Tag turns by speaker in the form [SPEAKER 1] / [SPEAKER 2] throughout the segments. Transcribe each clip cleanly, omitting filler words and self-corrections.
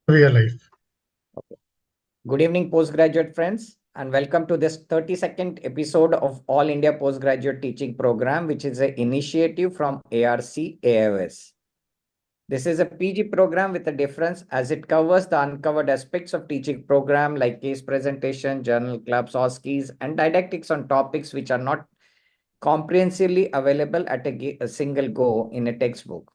[SPEAKER 1] Real life.
[SPEAKER 2] Okay. Good evening, postgraduate friends, and welcome to this 32nd episode of All India Postgraduate Teaching Program, which is an initiative from ARC AIOS. This is a PG program with a difference as it covers the uncovered aspects of teaching program like case presentation, journal clubs, OSCEs, and didactics on topics which are not comprehensively available at a single go in a textbook.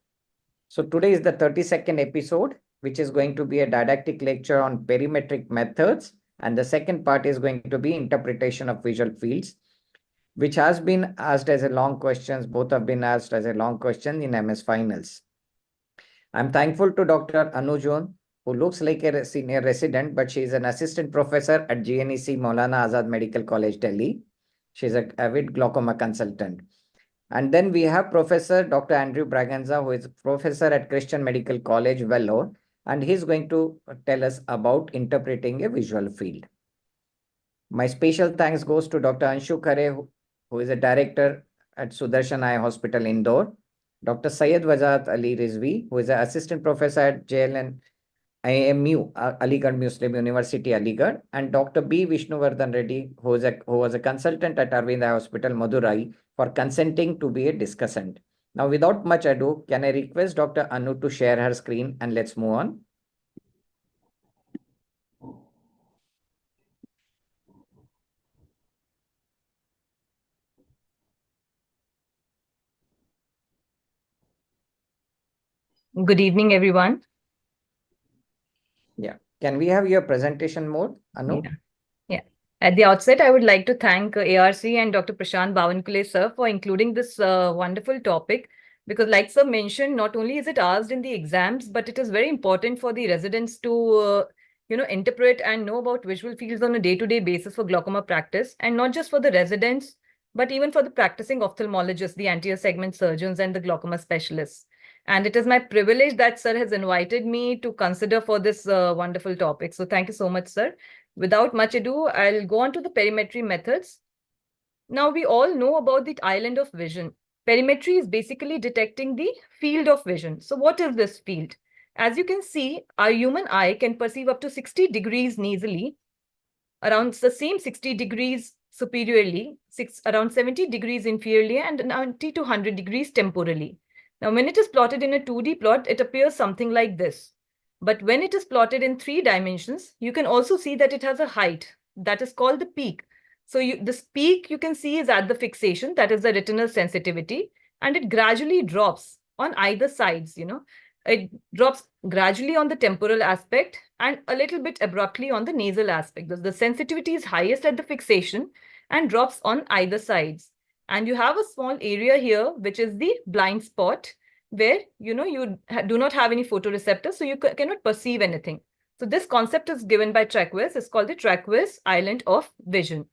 [SPEAKER 2] So today is the 32nd episode, which is going to be a didactic lecture on perimetric methods. And the second part is going to be interpretation of visual fields, which has been asked as a long questions. Both have been asked as a long question in MS Finals. I'm thankful to Dr. Anu Joon, who looks like a senior resident, but she is an assistant professor at GNEC Maulana Azad Medical College, Delhi. She's an avid glaucoma consultant. And then we have Professor Dr. Andrew Braganza, who is professor at Christian Medical College, Vellore, and he's going to tell us about interpreting a visual field. My special thanks goes to Dr. Anshu Khare, who is a director at Sudarshan Eye Hospital, Indore, Dr. Syed Wajat Ali Rizvi, who is an assistant professor at JLN IMU, Aligarh Muslim University, Aligarh, and Dr. B. Vishnuvardhan Reddy, who was a consultant at Arvind Eye Hospital, Madurai, for consenting to be a discussant. Now, without much ado, can I request Dr. Anu to share her screen and let's move on.
[SPEAKER 3] Good evening, everyone.
[SPEAKER 2] Yeah. Can we have your presentation mode, Anu?
[SPEAKER 3] Yeah. At the outset, I would like to thank ARC and Dr. Prashant Bavankule, sir, for including this wonderful topic. Because like sir mentioned, not only is it asked in the exams, but it is very important for the residents to, interpret and know about visual fields on a day-to-day basis for glaucoma practice. And not just for the residents, but even for the practicing ophthalmologists, the anterior segment surgeons, and the glaucoma specialists. And it is my privilege that sir has invited me to consider for this wonderful topic. So thank you so much, sir. Without much ado, I'll go on to the perimetry methods. Now, we all know about the island of vision. Perimetry is basically detecting the field of vision. So what is this field? As you can see, our human eye can perceive up to 60 degrees nasally, around the same 60 degrees superiorly, around 70 degrees inferiorly, and 90 to 100 degrees temporally. Now, when it is plotted in a 2D plot, it appears something like this. But when it is plotted in 3 dimensions, you can also see that it has a height that is called the peak. So this peak you can see is at the fixation, that is the retinal sensitivity, and it gradually drops on either sides, It drops gradually on the temporal aspect and a little bit abruptly on the nasal aspect. The sensitivity is highest at the fixation and drops on either sides. And you have a small area here, which is the blind spot, where you do not have any photoreceptors, so you cannot perceive anything. So this concept is given by Traquis. It's called the Traquis Island of Vision.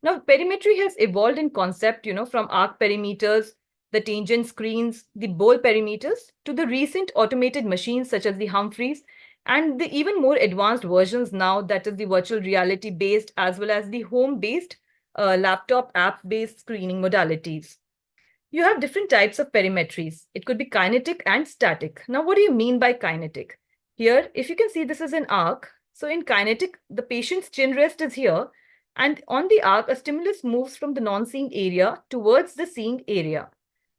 [SPEAKER 3] Now, perimetry has evolved in concept, from arc perimeters, the tangent screens, the bowl perimeters, to the recent automated machines such as the Humphreys, and the even more advanced versions now, that is the virtual reality based as well as the home based laptop app based screening modalities. You have different types of perimetries. It could be kinetic and static. Now, what do you mean by kinetic? Here, if you can see, this is an arc. So in kinetic, the patient's chin rest is here. And on the arc, a stimulus moves from the non-seeing area towards the seeing area.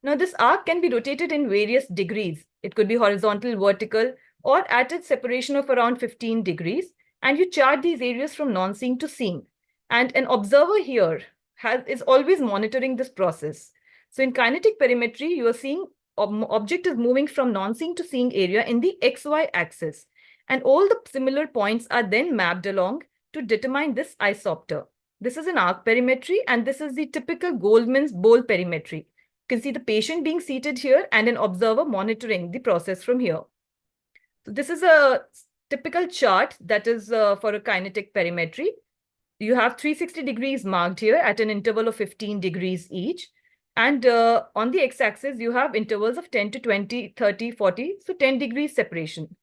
[SPEAKER 3] Now, this arc can be rotated in various degrees. It could be horizontal, vertical, or at its separation of around 15 degrees. And you chart these areas from non-seeing to seeing. And an observer here is always monitoring this process. So in kinetic perimetry, you are seeing object is moving from non-seeing to seeing area in the XY axis. And all the similar points are then mapped along to determine this isopter. This is an arc perimetry, and this is the typical Goldman's bowl perimetry. You can see the patient being seated here and an observer monitoring the process from here. So this is a typical chart that is for a kinetic perimetry. You have 360 degrees marked here at an interval of 15 degrees each. And on the x-axis, you have intervals of 10 to 20, 30, 40, so 10 degrees separation.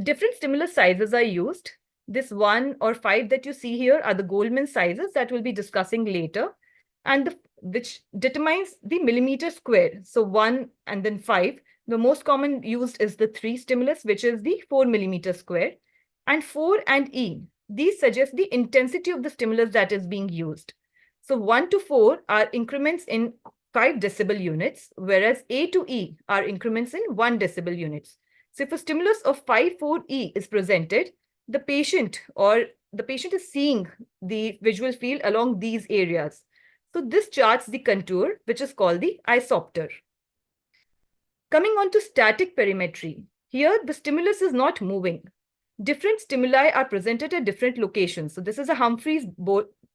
[SPEAKER 3] Different stimulus sizes are used. This 1 or 5 that you see here are the Goldman sizes that we'll be discussing later, and which determines the millimeter square. So 1 and then 5, The most common used is the 3 stimulus, which is the 4 millimeter square. And 4 and E, these suggest the intensity of the stimulus that is being used. So 1 to 4 are increments in 5 decibel units, whereas A to E are increments in 1 decibel units. So if a stimulus of 5-4E is presented, the patient is seeing the visual field along these areas. So this charts the contour, which is called the isopter. Coming on to static perimetry. Here, the stimulus is not moving. Different stimuli are presented at different locations. So this is a Humphreys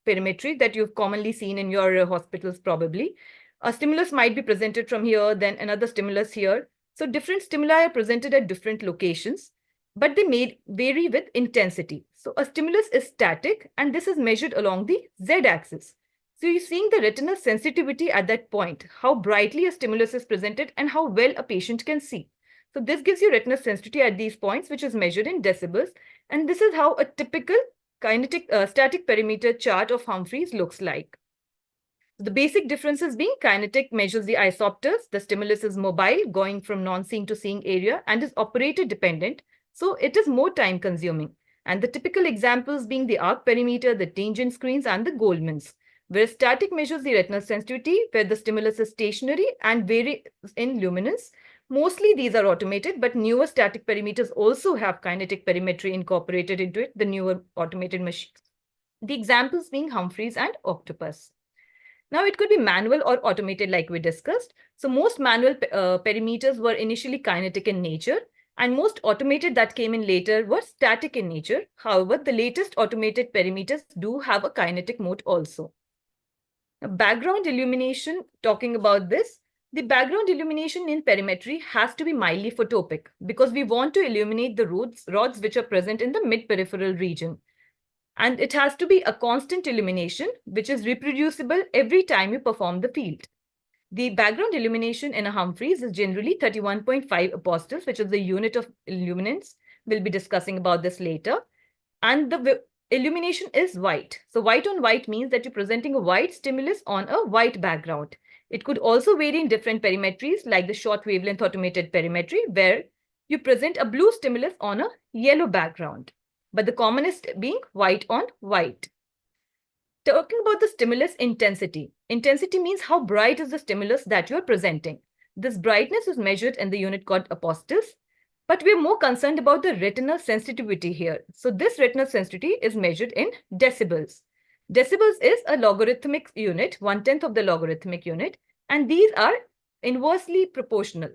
[SPEAKER 3] perimetry that you've commonly seen in your hospitals probably. A stimulus might be presented from here, then another stimulus here. So different stimuli are presented at different locations, but they may vary with intensity. So a stimulus is static, and this is measured along the z-axis. So you're seeing the retinal sensitivity at that point, how brightly a stimulus is presented and how well a patient can see. So this gives you retinal sensitivity at these points, which is measured in decibels. And this is how a typical static perimeter chart of Humphreys looks like. The basic differences being kinetic measures the isopters. The stimulus is mobile, going from non-seeing to seeing area, and is operator dependent. So it is more time consuming. And the typical examples being the arc perimeter, the tangent screens, and the Goldmans. Whereas static measures the retinal sensitivity, where the stimulus is stationary and varies in luminance. Mostly these are automated, but newer static perimeters also have kinetic perimetry incorporated into it, the newer automated machines. The examples being Humphreys and Octopus. Now it could be manual or automated like we discussed. So most manual perimeters were initially kinetic in nature, and most automated that came in later were static in nature. However, the latest automated perimeters do have a kinetic mode also. Background illumination, talking about this, the background illumination in perimetry has to be mildly photopic because we want to illuminate the rods which are present in the mid-peripheral region. And it has to be a constant illumination, which is reproducible every time you perform the field. The background illumination in a Humphreys is generally 31.5 apostles, which is the unit of illuminance. We'll be discussing about this later. And the illumination is white. So white on white means that you're presenting a white stimulus on a white background. It could also vary in different perimetries, like the short wavelength automated perimetry, where you present a blue stimulus on a yellow background, but the commonest being white on white. Talking about the stimulus intensity. Intensity means how bright is the stimulus that you are presenting. This brightness is measured in the unit called apostles, but we're more concerned about the retinal sensitivity here. So this retinal sensitivity is measured in decibels. Decibels is a logarithmic unit, 1/10 of the logarithmic unit, and these are inversely proportional.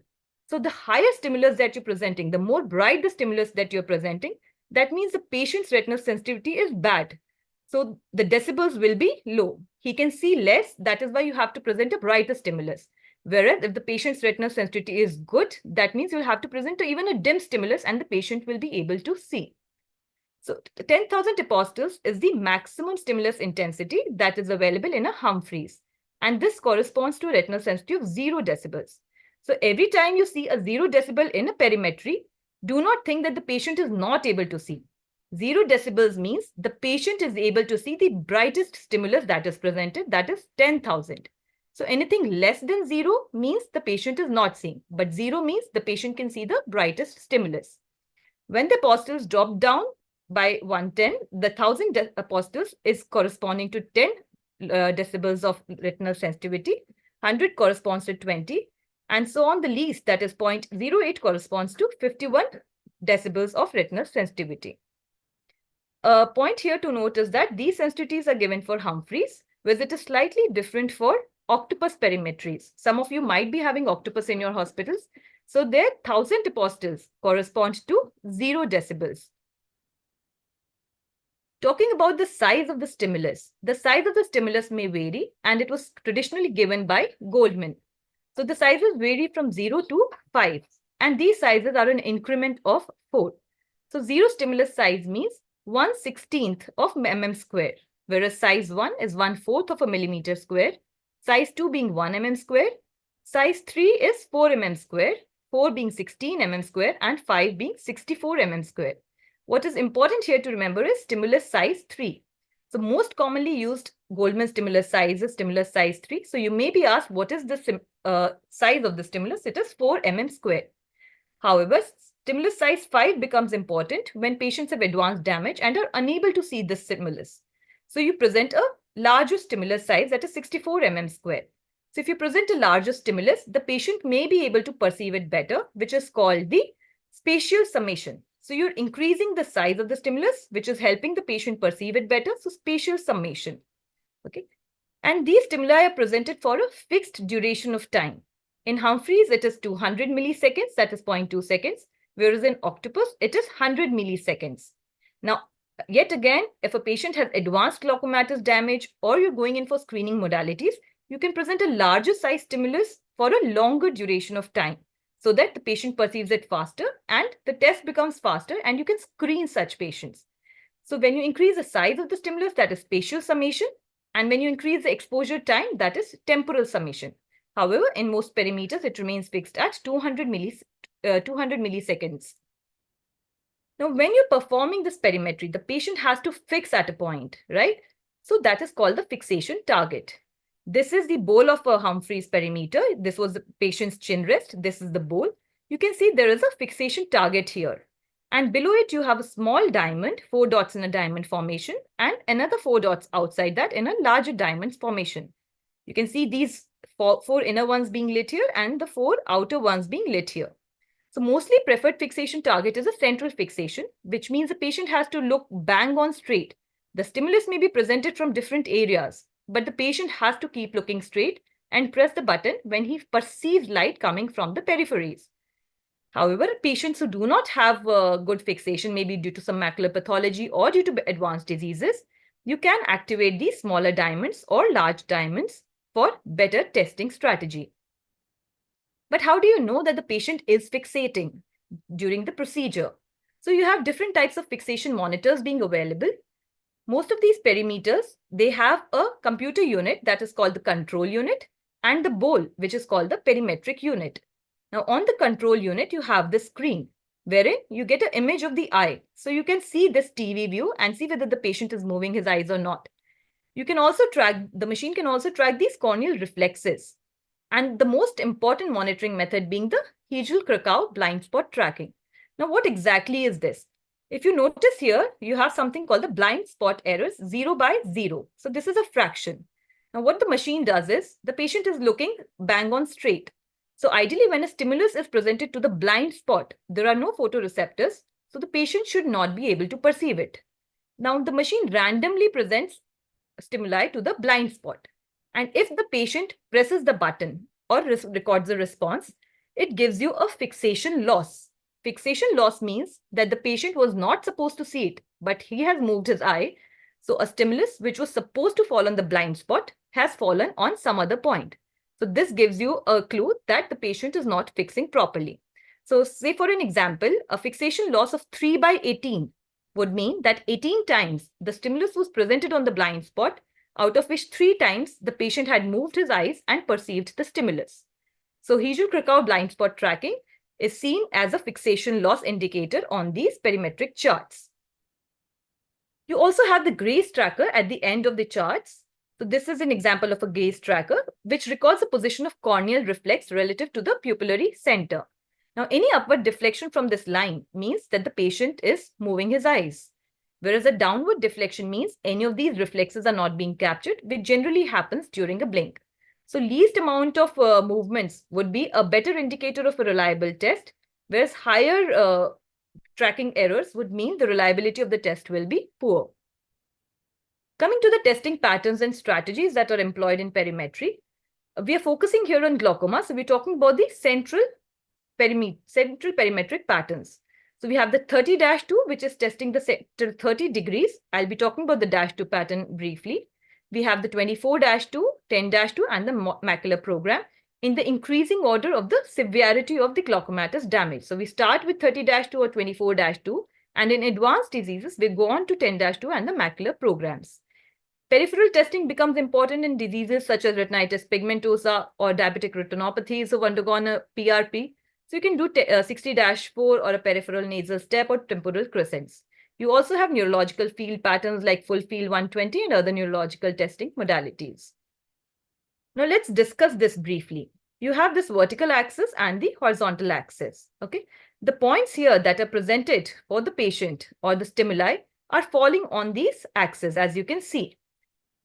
[SPEAKER 3] So the higher stimulus that you're presenting, the more bright the stimulus that you're presenting, that means the patient's retinal sensitivity is bad. So the decibels will be low. He can see less. That is why you have to present a brighter stimulus. Whereas if the patient's retinal sensitivity is good, that means you'll have to present even a dim stimulus and the patient will be able to see. So 10,000 apostles is the maximum stimulus intensity that is available in a Humphreys. And this corresponds to a retinal sensitivity of 0 decibels. So every time you see a 0 decibel in a perimetry, do not think that the patient is not able to see. 0 decibels means the patient is able to see the brightest stimulus that is presented, that is 10,000. So anything less than 0 means the patient is not seeing, but 0 means the patient can see the brightest stimulus. When the apostles drop down by 110, the 1000 apostles is corresponding to 10 decibels of retinal sensitivity, 100 corresponds to 20, and so on. The least, that is 0.08, corresponds to 51 decibels of retinal sensitivity. A point here to note is that these sensitivities are given for Humphreys, whereas it is slightly different for Octopus perimetries. Some of you might be having Octopus in your hospitals. So their 1000 apostles correspond to 0 decibels. Talking about the size of the stimulus may vary, and it was traditionally given by Goldman. So the sizes vary from 0 to 5, and these sizes are an increment of 4. So 0 stimulus size means 1/16th of mm square, whereas size 1 is 1/4 of a millimeter square, size 2 being 1 mm square, size 3 is 4 mm square, 4 being 16 mm square, and 5 being 64 mm square. What is important here to remember is stimulus size 3. So most commonly used Goldman stimulus size is stimulus size 3. So you may be asked, what is the size of the stimulus, it is 4 mm square. However, stimulus size 5 becomes important when patients have advanced damage and are unable to see this stimulus. So you present a larger stimulus size that is 64 mm square. So if you present a larger stimulus, the patient may be able to perceive it better, which is called the spatial summation. So you're increasing the size of the stimulus, which is helping the patient perceive it better. So spatial summation. Okay. And these stimuli are presented for a fixed duration of time. In Humphreys, it is 200 milliseconds, that is 0.2 seconds, whereas in octopus, it is 100 milliseconds. Now, yet again, if a patient has advanced glaucomatous damage or you're going in for screening modalities, you can present a larger size stimulus for a longer duration of time so that the patient perceives it faster and the test becomes faster and you can screen such patients. So when you increase the size of the stimulus, that is spatial summation, and when you increase the exposure time, that is temporal summation. However, in most perimeters, it remains fixed at 200 milliseconds. Now, when you're performing this perimetry, the patient has to fix at a point, right? So that is called the fixation target. This is the bowl of a Humphreys perimeter. This was the patient's chin rest. This is the bowl. You can see there is a fixation target here. And below it, you have a small diamond, 4 dots in a diamond formation, and another 4 dots outside that in a larger diamond formation. You can see these four inner ones being lit here and the 4 outer ones being lit here. So mostly preferred fixation target is a central fixation, which means the patient has to look bang on straight. The stimulus may be presented from different areas, but the patient has to keep looking straight and press the button when he perceives light coming from the peripheries. However, patients who do not have good fixation, maybe due to some macular pathology or due to advanced diseases, you can activate these smaller diamonds or large diamonds for better testing strategy. But how do you know that the patient is fixating during the procedure? So you have different types of fixation monitors being available. Most of these perimeters, they have a computer unit that is called the control unit and the bowl, which is called the perimetric unit. Now on the control unit, you have the screen wherein you get an image of the eye. So you can see this TV view and see whether the patient is moving his eyes or not. You can also the machine can also track these corneal reflexes. And the most important monitoring method being the Hegel-Krakow blind spot tracking. Now, what exactly is this? If you notice here, you have something called the blind spot errors 0 by 0. So this is a fraction. Now, what the machine does is the patient is looking bang on straight. So ideally, when a stimulus is presented to the blind spot, there are no photoreceptors. So the patient should not be able to perceive it. Now, the machine randomly presents stimuli to the blind spot. And if the patient presses the button or records a response, it gives you a fixation loss. Fixation loss means that the patient was not supposed to see it, but he has moved his eye. So a stimulus which was supposed to fall on the blind spot has fallen on some other point. So this gives you a clue that the patient is not fixing properly. So say for an example, a fixation loss of 3 by 18 would mean that 18 times the stimulus was presented on the blind spot, out of which 3 times the patient had moved his eyes and perceived the stimulus. So Hegel-Krakow blind spot tracking is seen as a fixation loss indicator on these perimetric charts. You also have the gaze tracker at the end of the charts. So this is an example of a gaze tracker, which records the position of corneal reflex relative to the pupillary center. Now, any upward deflection from this line means that the patient is moving his eyes, whereas a downward deflection means any of these reflexes are not being captured, which generally happens during a blink. So least amount of movements would be a better indicator of a reliable test, whereas higher tracking errors would mean the reliability of the test will be poor. Coming to the testing patterns and strategies that are employed in perimetry, we are focusing here on glaucoma. So we're talking about the central perimetric patterns. So we have the 30-2, which is testing the sector 30 degrees. I'll be talking about the -2 pattern briefly. We have the 24-2, 10-2, and the macular program in the increasing order of the severity of the glaucomatous damage. So we start with 30-2 or 24-2, and in advanced diseases, we go on to 10-2 and the macular programs. Peripheral testing becomes important in diseases such as retinitis pigmentosa or diabetic retinopathies who have undergone a PRP. So you can do 60-4 or a peripheral nasal step or temporal crescents. You also have neurological field patterns like full field 120 and other neurological testing modalities. Now let's discuss this briefly. you have this vertical axis and the horizontal axis. Okay, the points here that are presented for the patient or the stimuli are falling on these axes, as you can see.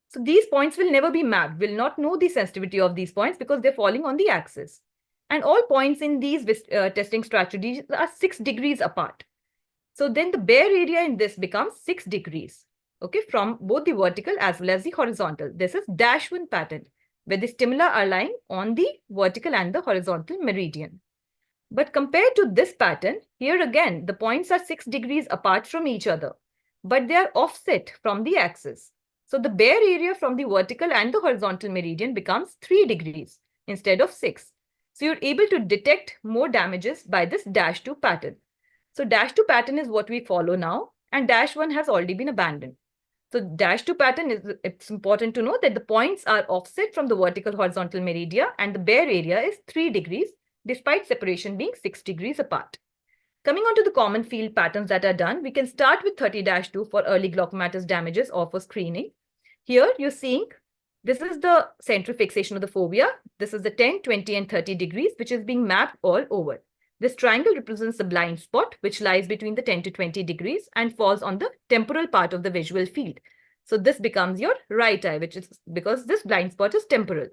[SPEAKER 3] So these points will never be mapped, will not know the sensitivity of these points because they're falling on the axis. And all points in these testing strategies are 6 degrees apart. So then the bare area in this becomes 6 degrees, okay, from both the vertical as well as the horizontal. This is -1 pattern, where the stimuli are lying on the vertical and the horizontal meridian. But compared to this pattern, here again, the points are 6 degrees apart from each other, but they are offset from the axis. So the bare area from the vertical and the horizontal meridian becomes 3 degrees instead of 6. So you're able to detect more damages by this -2 pattern. So -2 pattern is what we follow now, and -1 has already been abandoned. So -2 pattern it's important to know that the points are offset from the vertical horizontal meridian and the bare area is 3 degrees despite separation being 6 degrees apart. Coming on to the common field patterns that are done, we can start with 30-2 for early glaucomatous damages or for screening. Here you're seeing this is the central fixation of the fovea. This is the 10, 20, and 30 degrees, which is being mapped all over. This triangle represents the blind spot, which lies between the 10 to 20 degrees and falls on the temporal part of the visual field. So this becomes your right eye, which is because this blind spot is temporal.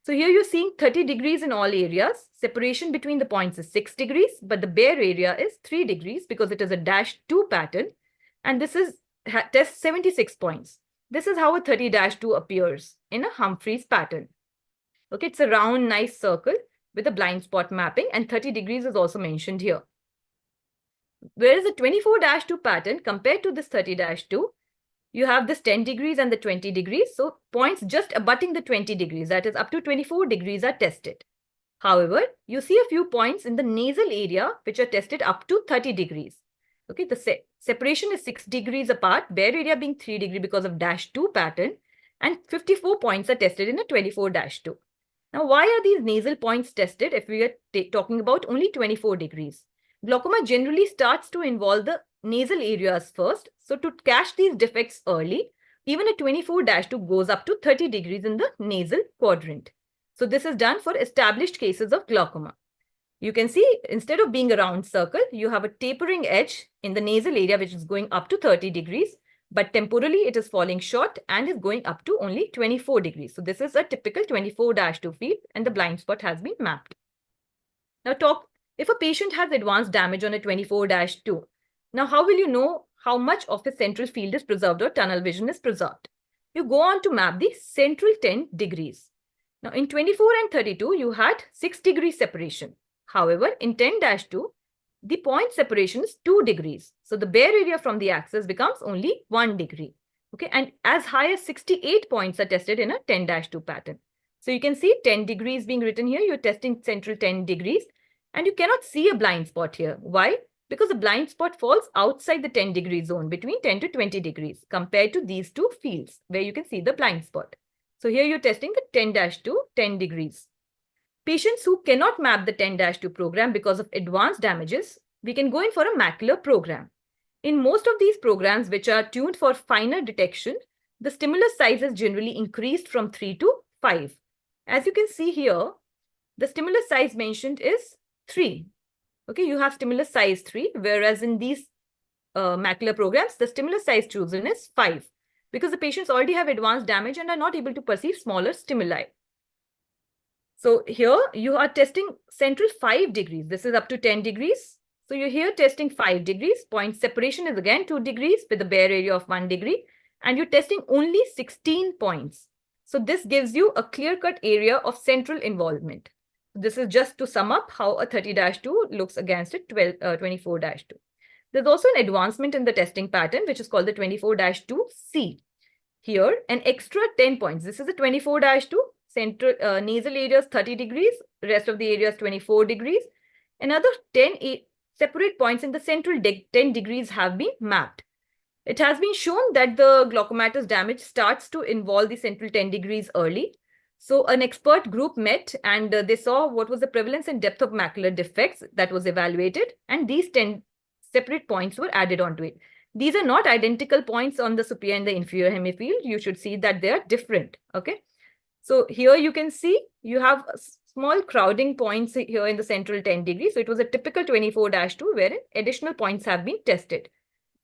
[SPEAKER 3] So here you're seeing 30 degrees in all areas. Separation between the points is 6 degrees, but the bare area is 3 degrees because it is a -2 pattern. And this is test 76 points. This is how a 30-2 appears in a Humphreys pattern. Okay, it's a round, nice circle with a blind spot mapping, and 30 degrees is also mentioned here. Whereas the 24-2 pattern, compared to this 30-2, you have this 10 degrees and the 20 degrees. So points just abutting the 20 degrees, that is up to 24 degrees, are tested. However, you see a few points in the nasal area which are tested up to 30 degrees. Okay, the separation is 6 degrees apart, bare area being 3 degrees because of -2 pattern, and 54 points are tested in a 24-2. Now, why are these nasal points tested if we are talking about only 24 degrees? Glaucoma generally starts to involve the nasal areas first. So to catch these defects early, even a 24-2 goes up to 30 degrees in the nasal quadrant. So this is done for established cases of glaucoma. You can see instead of being a round circle, you have a tapering edge in the nasal area, which is going up to 30 degrees. But temporally, it is falling short and is going up to only 24 degrees. So this is a typical 24-2 field, and the blind spot has been mapped. Now if a patient has advanced damage on a 24-2, now how will you know how much of his central field is preserved or tunnel vision is preserved? You go on to map the central 10 degrees. Now in 24 and 32, you had 6 degree separation. However, in 10-2, the point separation is 2 degrees. So the bare area from the axis becomes only 1 degree. Okay, and as high as 68 points are tested in a 10-2 pattern. So you can see 10 degrees being written here. You're testing central 10 degrees, and you cannot see a blind spot here. Why? Because the blind spot falls outside the 10 degree zone between 10 to 20 degrees compared to these two fields where you can see the blind spot. So here you're testing the 10-2, 10 degrees. Patients who cannot map the 10-2 program because of advanced damages, we can go in for a macular program. In most of these programs, which are tuned for finer detection, the stimulus size is generally increased from 3 to 5. As you can see here, the stimulus size mentioned is 3. Okay, you have stimulus size 3, whereas in these macular programs, the stimulus size chosen is 5 because the patients already have advanced damage and are not able to perceive smaller stimuli. So here you are testing central 5 degrees. This is up to 10 degrees. So you're here testing 5 degrees. Point separation is again 2 degrees with a bare area of 1 degree. And you're testing only 16 points. So this gives you a clear-cut area of central involvement. This is just to sum up how a 30-2 looks against a 24-2. There's also an advancement in the testing pattern, which is called the 24-2C. Here, an extra 10 points. This is a 24-2. Central nasal area is 30 degrees. Rest of the area is 24 degrees. Another 10 separate points in the central 10 degrees have been mapped. It has been shown that the glaucomatous damage starts to involve the central 10 degrees early. So an expert group met and they saw what was the prevalence and depth of macular defects that was evaluated, and these 10 separate points were added onto it. These are not identical points on the superior and the inferior hemifield. You should see that they are different. Okay. So here you can see you have small crowding points here in the central 10 degrees. So it was a typical 24-2 wherein additional points have been tested.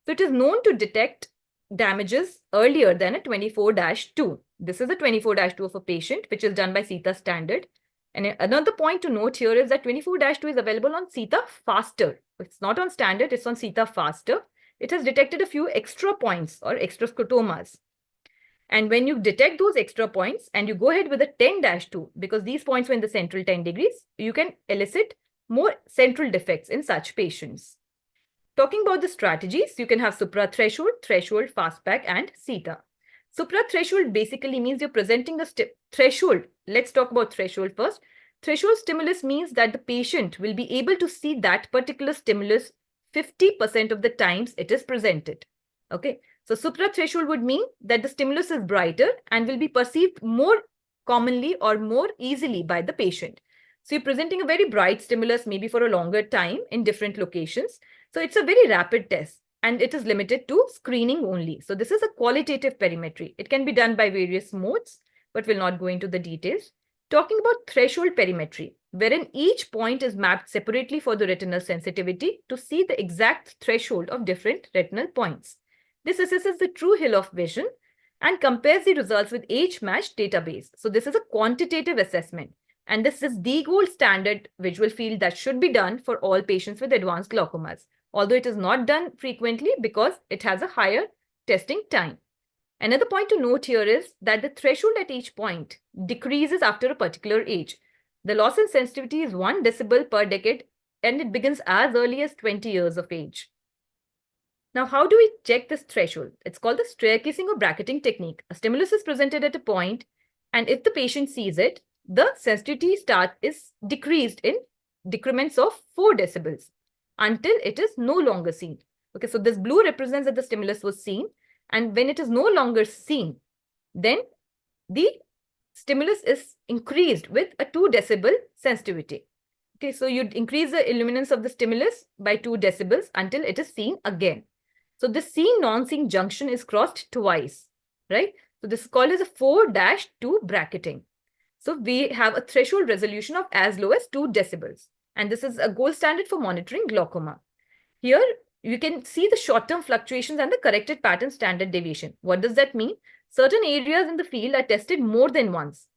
[SPEAKER 3] So it is known to detect damages earlier than a 24-2. This is a 24-2 of a patient, which is done by SITA standard. And another point to note here is that 24-2 is available on SITA faster. It's not on standard, it's on SITA faster. It has detected a few extra points or extra scotomas. And when you detect those extra points and you go ahead with a 10-2, because these points were in the central 10 degrees, you can elicit more central defects in such patients. Talking about the strategies, you can have supra-threshold, threshold, fastback, and SITA. Supra-threshold basically means you're presenting a threshold. Let's talk about threshold first. Threshold stimulus means that the patient will be able to see that particular stimulus 50% of the times it is presented. Okay, so supra-threshold would mean that the stimulus is brighter and will be perceived more commonly or more easily by the patient. So you're presenting a very bright stimulus maybe for a longer time in different locations. So it's a very rapid test and it is limited to screening only. So this is a qualitative perimetry. It can be done by various modes, but we'll not go into the details. Talking about threshold perimetry, wherein each point is mapped separately for the retinal sensitivity to see the exact threshold of different retinal points. This assesses the true hill of vision and compares the results with age-matched database. So this is a quantitative assessment. And this is the gold standard visual field that should be done for all patients with advanced glaucomas, although it is not done frequently because it has a higher testing time. Another point to note here is that the threshold at each point decreases after a particular age. The loss in sensitivity is 1 decibel per decade, and it begins as early as 20 years of age. Now, how do we check this threshold? It's called the staircasing or bracketing technique. A stimulus is presented at a point, and if the patient sees it, the sensitivity is decreased in decrements of 4 decibels until it is no longer seen. Okay, so this blue represents that the stimulus was seen, and when it is no longer seen, then the stimulus is increased with a 2 decibel sensitivity. Okay, so you increase the illuminance of the stimulus by 2 decibels until it is seen again. So the seen non-seen junction is crossed twice, right? So this is called as a 4-2 bracketing. So we have a threshold resolution of as low as 2 decibels. And this is a gold standard for monitoring glaucoma. Here, you can see the short-term fluctuations and the corrected pattern standard deviation. What does that mean? Certain areas in the field are tested more than once.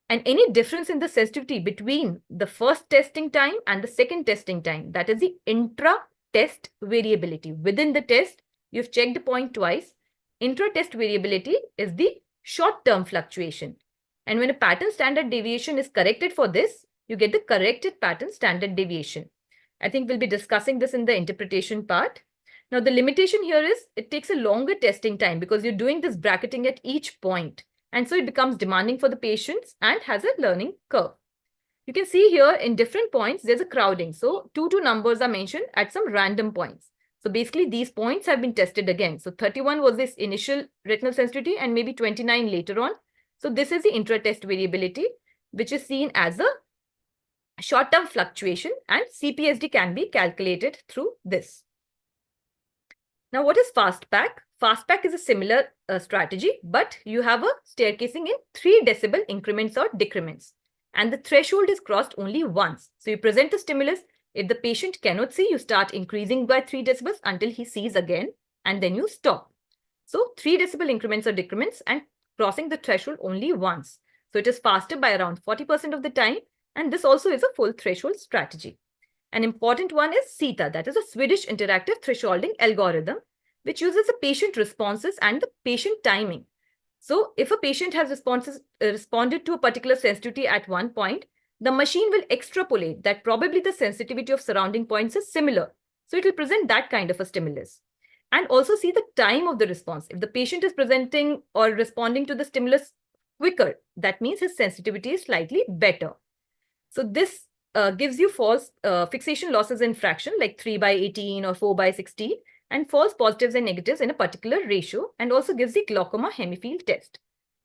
[SPEAKER 3] And any difference in the sensitivity between the first testing time and the second testing time, that is the intra-test variability. Within the test, you've checked the point twice. Intra-test variability is the short-term fluctuation. And when a pattern standard deviation is corrected for this, you get the corrected pattern standard deviation. I think we'll be discussing this in the interpretation part. Now, the limitation here is it takes a longer testing time because you're doing this bracketing at each point. And so it becomes demanding for the patients and has a learning curve. You can see here in different points, there's a crowding. So 2 numbers are mentioned at some random points. So basically, these points have been tested again. So 31 was this initial retinal sensitivity and maybe 29 later on. So this is the intra-test variability, which is seen as a short-term fluctuation, and CPSD can be calculated through this. Now, what is fastback? Fastback is a similar strategy, but you have a staircasing in 3 decibel increments or decrements, and the threshold is crossed only once. So you present the stimulus. If the patient cannot see, you start increasing by 3 decibels until he sees again, and then you stop. So 3 decibel increments or decrements and crossing the threshold only once. So it is faster by around 40% of the time, and this also is a full threshold strategy. An important one is SITA, that is a Swedish interactive thresholding algorithm, which uses the patient responses and the patient timing. So if a patient has responded to a particular sensitivity at one point, the machine will extrapolate that probably the sensitivity of surrounding points is similar. So it will present that kind of a stimulus. And also see the time of the response. If the patient is presenting or responding to the stimulus quicker, that means his sensitivity is slightly better. So this gives you false fixation losses in fraction like 3/18 or 4/16 and false positives and negatives in a particular ratio, and also gives the glaucoma hemifield test.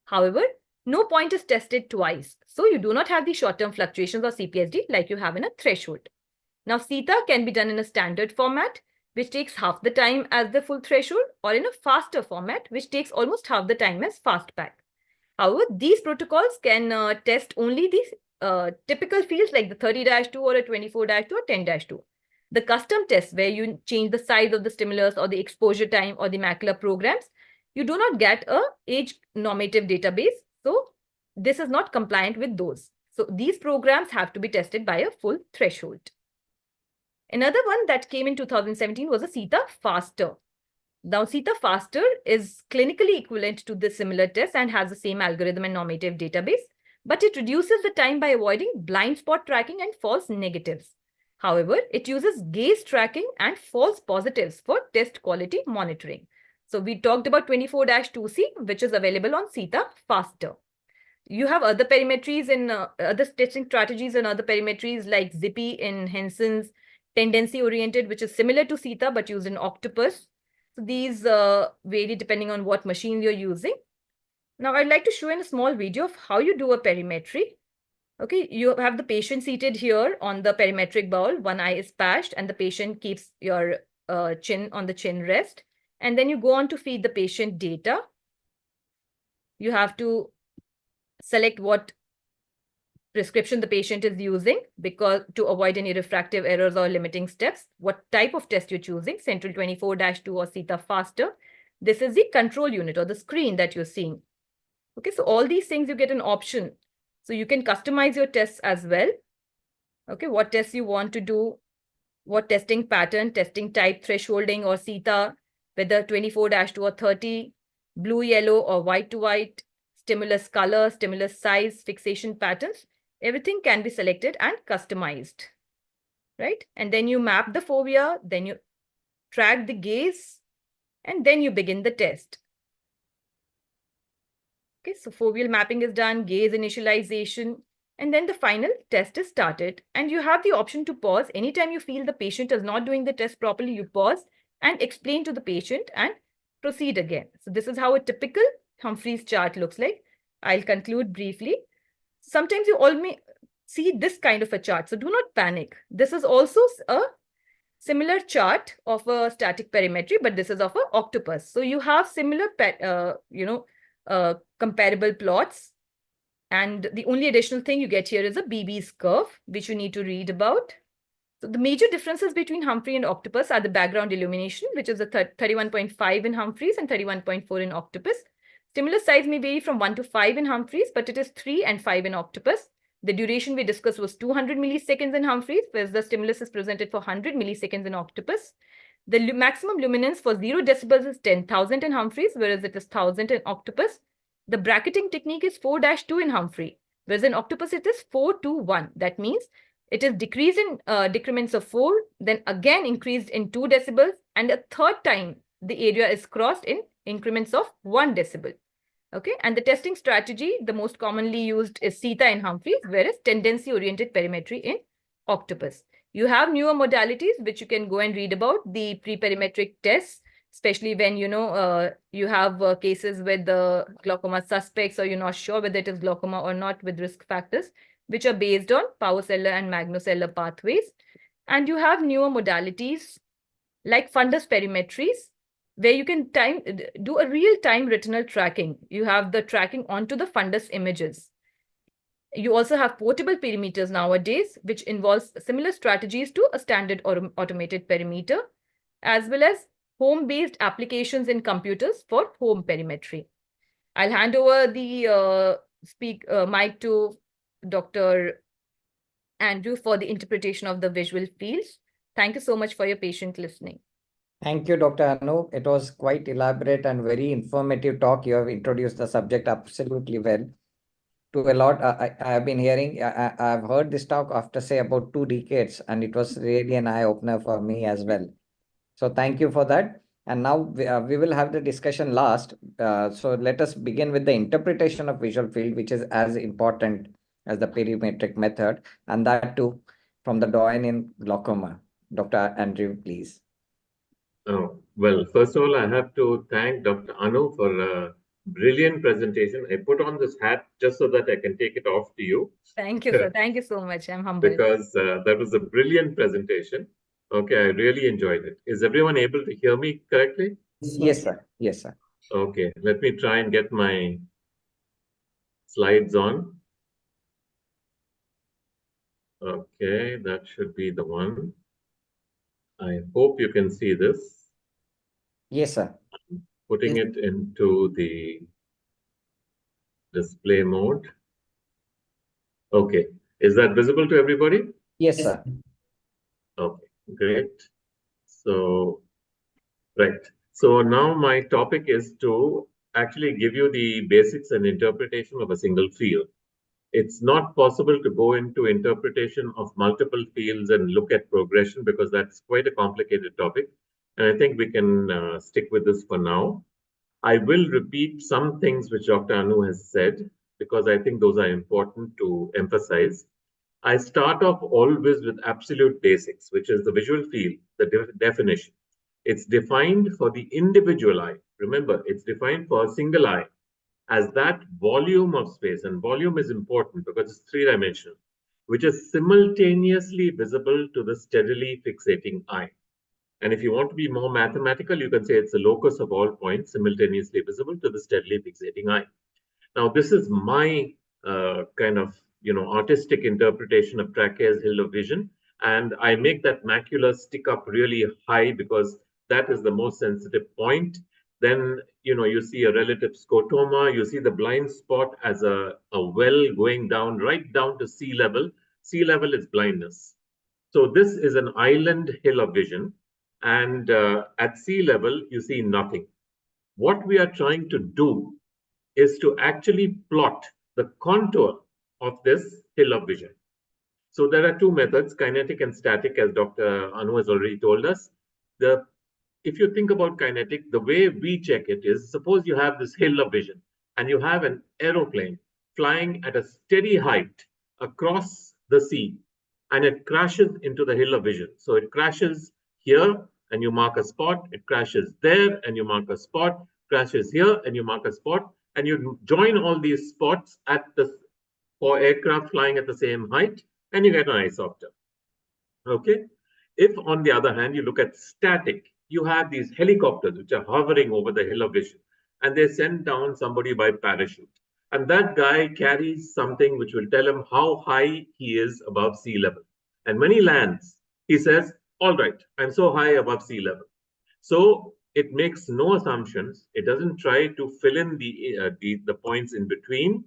[SPEAKER 3] However, no point is tested twice. So you do not have the short-term fluctuations or CPSD like you have in a threshold. Now, SITA can be done in a standard format, which takes half the time as the full threshold, or in a faster format, which takes almost half the time as fastback. However, these protocols can test only the typical fields like the 30-2 or a 24-2 or 10-2. The custom tests where you change the size of the stimulus or the exposure time or the macular programs, you do not get a age normative database. So this is not compliant with those. So these programs have to be tested by a full threshold. Another one that came in 2017 was a SITA Faster. Now, SITA Faster is clinically equivalent to the similar test and has the same algorithm and normative database, but it reduces the time by avoiding blind spot tracking and false negatives. However, it uses gaze tracking and false positives for test quality monitoring. So we talked about 24-2C, which is available on SITA Faster. You have other perimetries in other testing strategies and other perimetries like Zippy in Henson's tendency oriented, which is similar to SITA but used in Octopus. So these vary depending on what machine you're using. Now I'd like to show in a small video of how you do a perimetry. Okay, you have the patient seated here on the perimetric bowl. One eye is patched and the patient keeps your chin on the chin rest. And then you go on to feed the patient data. You have to select what prescription the patient is using because to avoid any refractive errors or limiting steps, what type of test you're choosing, Central 24-2 or SITA Faster. This is the control unit or the screen that you're seeing. Okay, so all these things you get an option. So you can customize your tests as well. Okay, what tests you want to do, what testing pattern, testing type, thresholding or SITA, whether 24-2 or 30, blue, yellow or white to white, stimulus color, stimulus size, fixation patterns, everything can be selected and customized, right? And then you map the fovea, then you track the gaze, and then you begin the test. Okay, so foveal mapping is done, gaze initialization, and then the final test is started. And you have the option to pause. Anytime you feel the patient is not doing the test properly, you pause and explain to the patient and proceed again. So this is how a typical Humphreys chart looks like. I'll conclude briefly. Sometimes you all may see this kind of a chart, so do not panic. This is also a similar chart of a static perimetry, but this is of an octopus. So you have similar, comparable plots. And the only additional thing you get here is a BB's curve, which you need to read about. So the major differences between Humphrey and Octopus are the background illumination, which is a 31.5 in Humphreys and 31.4 in Octopus. Stimulus size may vary from 1 to 5 in Humphreys, but it is 3 and 5 in Octopus. The duration we discussed was 200 milliseconds in Humphreys, whereas the stimulus is presented for 100 milliseconds in Octopus. The maximum luminance for 0 decibels is 10,000 in Humphreys, whereas it is 1,000 in Octopus. The bracketing technique is 4-2 in Humphrey, whereas in Octopus it is 4-1. That means it is decreased in decrements of 4, then again increased in 2 decibels, and a third time the area is crossed in increments of 1 decibel. Okay, and the testing strategy, the most commonly used is SITA in Humphreys, whereas tendency-oriented perimetry in Octopus. You have newer modalities which you can go and read about, the pre-perimetric tests, especially when you have cases with the glaucoma suspects or you're not sure whether it is glaucoma or not with risk factors, which are based on pauocellular and magnocellular pathways. And you have newer modalities like fundus perimetries, where you can do a real-time retinal tracking. You have the tracking onto the fundus images. You also have portable perimeters nowadays, which involves similar strategies to a standard or automated perimeter, as well as home-based applications in computers for home perimetry. I'll hand over the mic to Dr. Andrew for the interpretation of the visual fields. Thank you so much for your patient listening.
[SPEAKER 2] Thank you, Dr. Anu. It was quite elaborate and very informative talk. You have introduced the subject absolutely well. To a lot, I have been hearing, I've heard this talk after say about 2 decades, and it was really an eye-opener for me as well. So thank you for that. And now we will have the discussion last. So let us begin with the interpretation of visual field, which is as important as the perimetric method, and that too from the doyen in glaucoma. Dr. Andrew, please.
[SPEAKER 1] Oh, well, first of all, I have to thank Dr. Anu for a brilliant presentation. I put on this hat just so that I can take it off to you.
[SPEAKER 3] Thank you, sir. Thank you so much. I'm humbled.
[SPEAKER 1] Because that was a brilliant presentation. Okay, I really enjoyed it. Is everyone able to hear me correctly?
[SPEAKER 2] Yes, sir. Yes, sir.
[SPEAKER 1] Okay, let me try and get my slides on. Okay, that should be the one. I hope you can see this.
[SPEAKER 2] Yes, sir.
[SPEAKER 1] Putting it into the display mode. Okay, is that visible to everybody?
[SPEAKER 2] Yes, sir.
[SPEAKER 1] Okay, great. So, right. So now my topic is to actually give you the basics and interpretation of a single field. It's not possible to go into interpretation of multiple fields and look at progression because that's quite a complicated topic. And I think we can stick with this for now. I will repeat some things which Dr. Anu has said because I think those are important to emphasize. I start off always with absolute basics, which is the visual field, the definition. It's defined for the individual eye. Remember, it's defined for a single eye as that volume of space, and volume is important because it's three-dimensional, which is simultaneously visible to the steadily fixating eye. And if you want to be more mathematical, you can say it's the locus of all points simultaneously visible to the steadily fixating eye. Now, this is my kind of artistic interpretation of Trachea's hill of vision, and I make that macula stick up really high because that is the most sensitive point. Then you see a relative scotoma, you see the blind spot as a well going down right down to sea level. Sea level is blindness. So this is an island hill of vision, and at sea level you see nothing. What we are trying to do is to actually plot the contour of this hill of vision. So there are two methods, kinetic and static, as Dr. Anu has already told us. If you think about kinetic, the way we check it is, suppose you have this hill of vision and you have an aeroplane flying at a steady height across the sea and it crashes into the hill of vision. So it crashes here and you mark a spot, it crashes there and you mark a spot, crashes here and you mark a spot, and you join all these spots for aircraft flying at the same height, and you get an isopter. Okay. If, on the other hand, you look at static, you have these helicopters which are hovering over the hill of vision, and they send down somebody by parachute. And that guy carries something which will tell him how high he is above sea level. And when he lands, he says, all right, I'm so high above sea level. So it makes no assumptions. It doesn't try to fill in the points in between,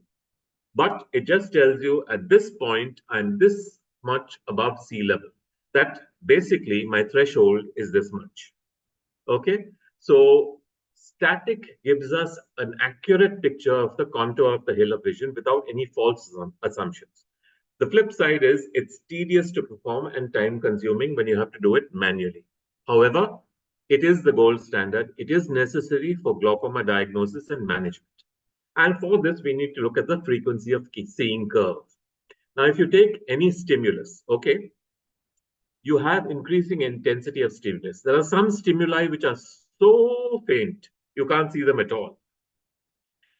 [SPEAKER 1] but it just tells you at this point, I'm this much above sea level. That basically my threshold is this much. Okay, so static gives us an accurate picture of the contour of the hill of vision without any false assumptions. The flip side is it's tedious to perform and time consuming when you have to do it manually. However, it is the gold standard. It is necessary for glaucoma diagnosis and management. And for this, we need to look at the frequency of seeing curve. Now, if you take any stimulus, okay, you have increasing intensity of stimulus. There are some stimuli which are so faint, you can't see them at all.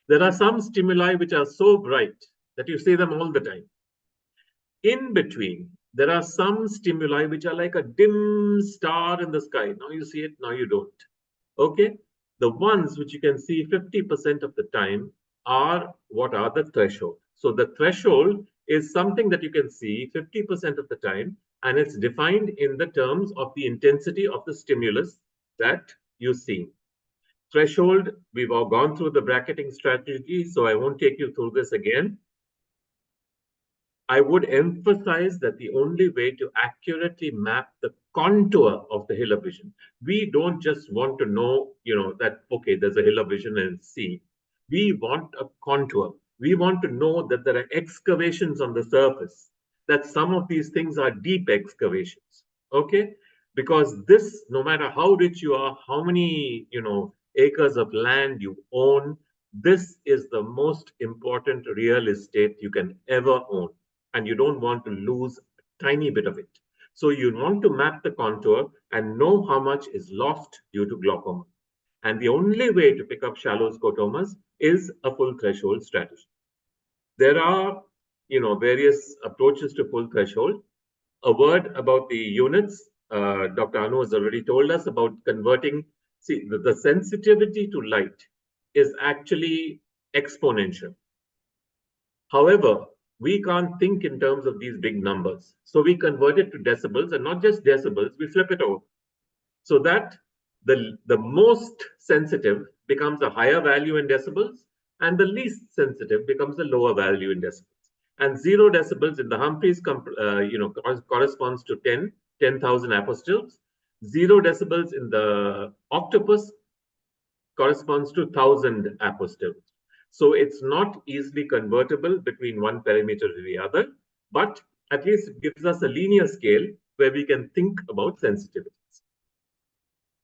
[SPEAKER 1] There are some stimuli which are so bright that you see them all the time. In between, there are some stimuli which are like a dim star in the sky. Now you see it, now you don't. Okay? The ones which you can see 50% of the time are what are the threshold. So the threshold is something that you can see 50% of the time, and it's defined in the terms of the intensity of the stimulus that you see. Threshold, we've all gone through the bracketing strategy, so I won't take you through this again. I would emphasize that the only way to accurately map the contour of the hill of vision, we don't just want to know, that, okay, there's a hill of vision and see. We want a contour. We want to know that there are excavations on the surface, that some of these things are deep excavations, okay? Because this, no matter how rich you are, how many, acres of land you own, this is the most important real estate you can ever own. And you don't want to lose a tiny bit of it. So you want to map the contour and know how much is lost due to glaucoma. And the only way to pick up shallow scotomas is a full threshold strategy. There are, various approaches to full threshold. A word about the units. Dr. Anu has already told us about converting. See, the sensitivity to light is actually exponential. However, we can't think in terms of these big numbers. So we convert it to decibels, and not just decibels, we flip it over. So that the most sensitive becomes a higher value in decibels, and the least sensitive becomes a lower value in decibels. And 0 decibels in the Humphreys corresponds to 10,000 apostils. 0 decibels in the octopus corresponds to 1,000 apostils. So it's not easily convertible between one parameter to the other, but at least it gives us a linear scale where we can think about sensitivities.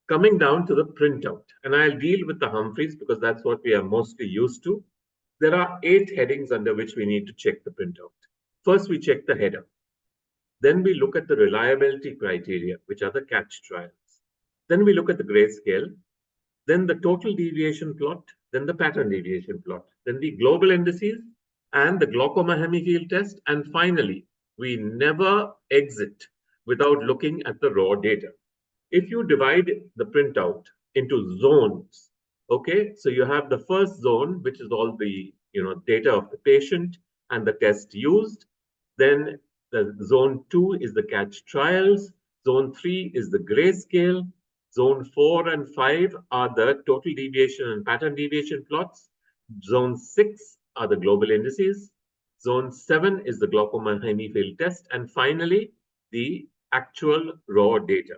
[SPEAKER 1] Coming down to the printout, and I'll deal with the Humphreys because that's what we are mostly used to. There are 8 headings under which we need to check the printout. First, we check the header. Then we look at the reliability criteria, which are the catch trials. Then we look at the grayscale, then the total deviation plot, then the pattern deviation plot, then the global indices and the glaucoma hemifield test. And finally, we never exit without looking at the raw data. If you divide the printout into zones, okay, so you have the first zone, which is all the data of the patient and the test used. Then the zone 2 is the catch trials. Zone 3 is the grayscale. Zone 4 and 5 are the total deviation and pattern deviation plots. Zone 6 are the global indices. Zone 7 is the glaucoma hemifield test. And finally, the actual raw data.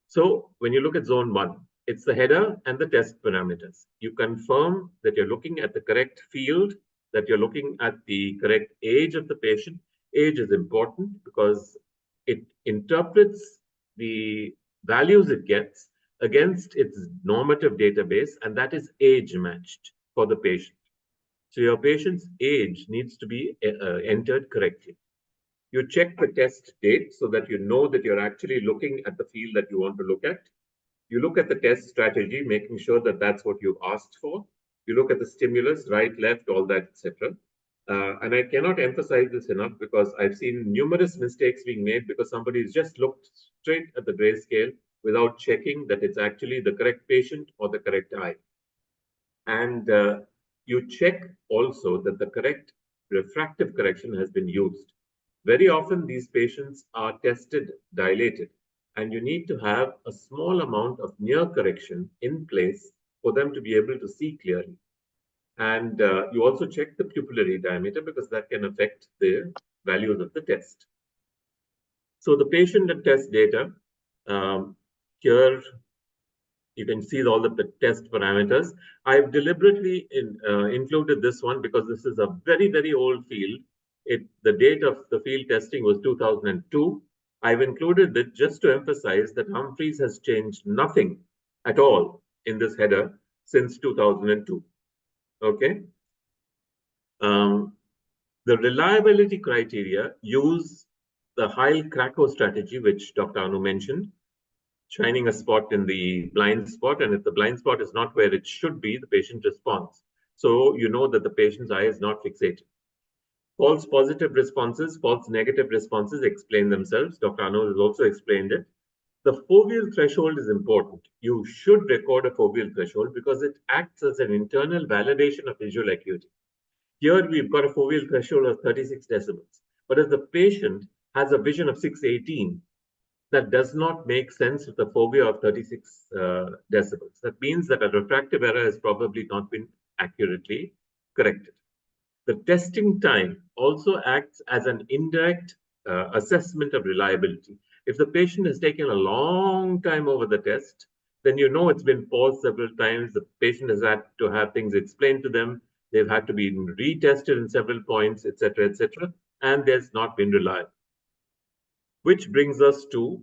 [SPEAKER 1] So when you look at zone 1, it's the header and the test parameters. You confirm that you're looking at the correct field, that you're looking at the correct age of the patient. Age is important because it interprets the values it gets against its normative database, and that is age matched for the patient. So your patient's age needs to be entered correctly. You check the test date so that you know that you're actually looking at the field that you want to look at. You look at the test strategy, making sure that that's what you asked for. You look at the stimulus, right, left, all that, etc. And I cannot emphasize this enough because I've seen numerous mistakes being made because somebody's just looked straight at the grayscale without checking that it's actually the correct patient or the correct eye. And you check also that the correct refractive correction has been used. Very often these patients are tested dilated, and you need to have a small amount of near correction in place for them to be able to see clearly. And you also check the pupillary diameter because that can affect the values of the test. So the patient and test data, here you can see all of the test parameters. I've deliberately included this one because this is a very, very old field. The date of the field testing was 2002. I've included it just to emphasize that Humphreys has changed nothing at all in this header since 2002. Okay. The reliability criteria use the Heil-Krakow strategy, which Dr. Anu mentioned, shining a spot in the blind spot. And if the blind spot is not where it should be, the patient responds. So you know that the patient's eye is not fixated. False positive responses, false negative responses explain themselves. Dr. Anu has also explained it. The foveal threshold is important. You should record a foveal threshold because it acts as an internal validation of visual acuity. Here we've got a foveal threshold of 36 decibels. But if the patient has a vision of 618, that does not make sense with a fovea of 36 decibels. That means that a refractive error has probably not been accurately corrected. The testing time also acts as an indirect assessment of reliability. If the patient has taken a long time over the test, then you know it's been paused several times. The patient has had to have things explained to them. They've had to be retested in several points, etc., and there's not been reliable. Which brings us to,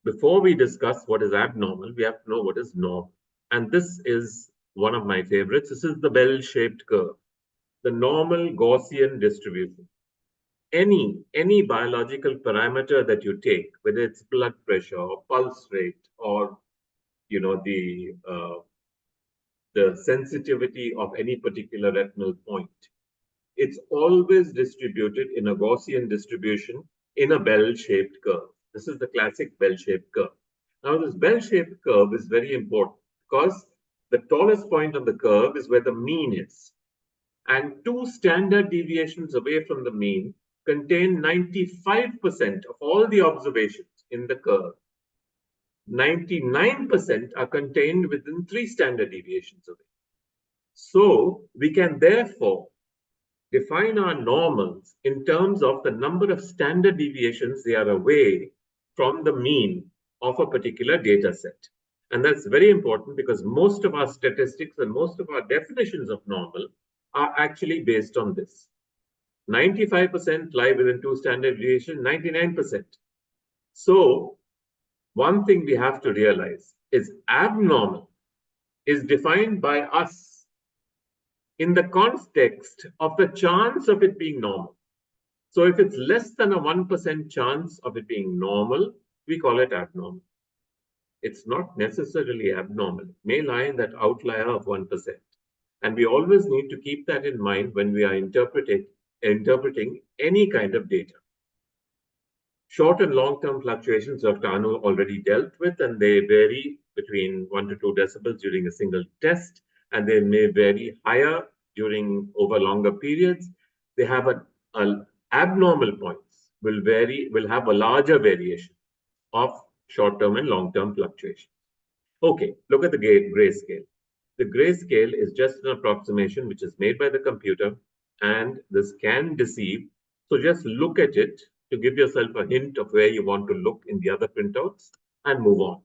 [SPEAKER 1] before we discuss what is abnormal, we have to know what is normal. And this is one of my favorites. This is the bell-shaped curve, the normal Gaussian distribution. Any biological parameter that you take, whether it's blood pressure or pulse rate or the sensitivity of any particular retinal point, it's always distributed in a Gaussian distribution in a bell-shaped curve. This is the classic bell-shaped curve. Now, this bell-shaped curve is very important because the tallest point on the curve is where the mean is. and 2 standard deviations away from the mean contain 95% of all the observations in the curve. 99% are contained within 3 standard deviations away. So we can therefore define our normals in terms of the number of standard deviations they are away from the mean of a particular data set. And that's very important because most of our statistics and most of our definitions of normal are actually based on this. 95% lie within 2 standard deviations, 99%. So one thing we have to realize is abnormal is defined by us in the context of the chance of it being normal. So if it's less than a 1% chance of it being normal, we call it abnormal. It's not necessarily abnormal. It may lie in that outlier of 1%. And we always need to keep that in mind when we are interpreting any kind of data. Short and long-term fluctuations Dr. Anu already dealt with, and they vary between 1 to 2 decibels during a single test, and they may vary higher over longer periods. They have abnormal points will have a larger variation of short-term and long-term fluctuations. Okay, look at the grayscale. The grayscale is just an approximation which is made by the computer, and this can deceive. So just look at it to give yourself a hint of where you want to look in the other printouts and move on.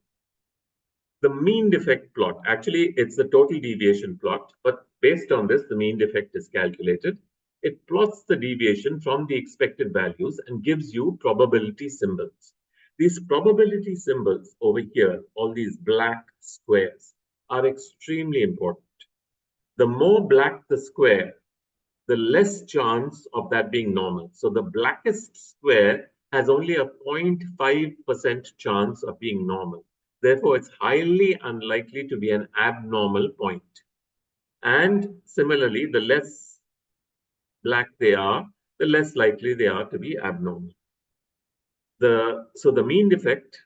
[SPEAKER 1] The mean defect plot, actually it's the total deviation plot, but based on this, the mean defect is calculated. It plots the deviation from the expected values and gives you probability symbols. These probability symbols over here, all these black squares, are extremely important. The more black the square, the less chance of that being normal. So the blackest square has only a 0.5% chance of being normal. Therefore, it's highly unlikely to be an abnormal point. And similarly, the less black they are, the less likely they are to be abnormal. So the mean defect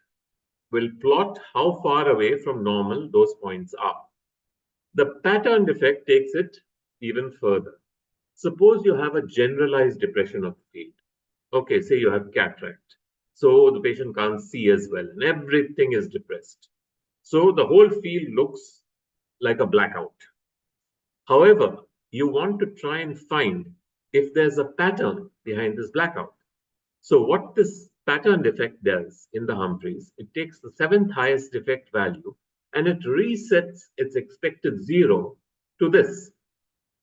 [SPEAKER 1] will plot how far away from normal those points are. The pattern defect takes it even further. Suppose you have a generalized depression of the field. Okay, say you have cataract. So the patient can't see as well and everything is depressed. So the whole field looks like a blackout. However, you want to try and find if there's a pattern behind this blackout. So what this pattern defect does in the Humphreys, it takes the 7th highest defect value and it resets its expected 0 to this.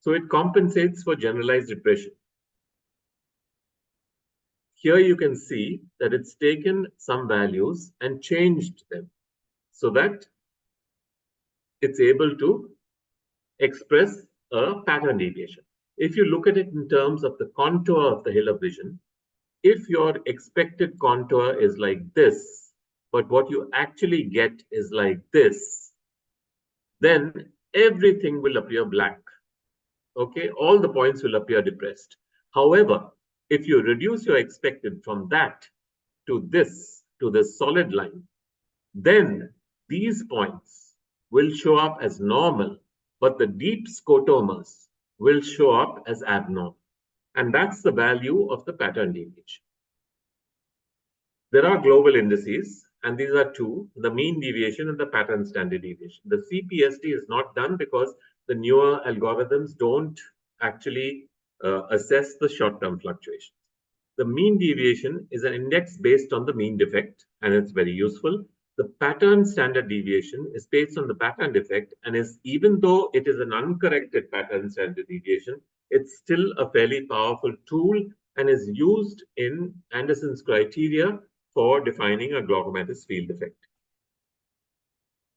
[SPEAKER 1] So it compensates for generalized depression. Here you can see that it's taken some values and changed them so that it's able to express a pattern deviation. If you look at it in terms of the contour of the hill of vision, if your expected contour is like this, but what you actually get is like this, then everything will appear black. Okay, all the points will appear depressed. However, if you reduce your expected from that to this solid line, then these points will show up as normal, but the deep scotomas will show up as abnormal. And that's the value of the pattern deviation. There are global indices, and these are 2, the mean deviation and the pattern standard deviation. The CPSD is not done because the newer algorithms don't actually assess the short-term fluctuations. The mean deviation is an index based on the mean defect, and it's very useful. The pattern standard deviation is based on the pattern defect, and is, even though it is an uncorrected pattern standard deviation, it's still a fairly powerful tool and is used in Anderson's criteria for defining a glaucomatous field defect.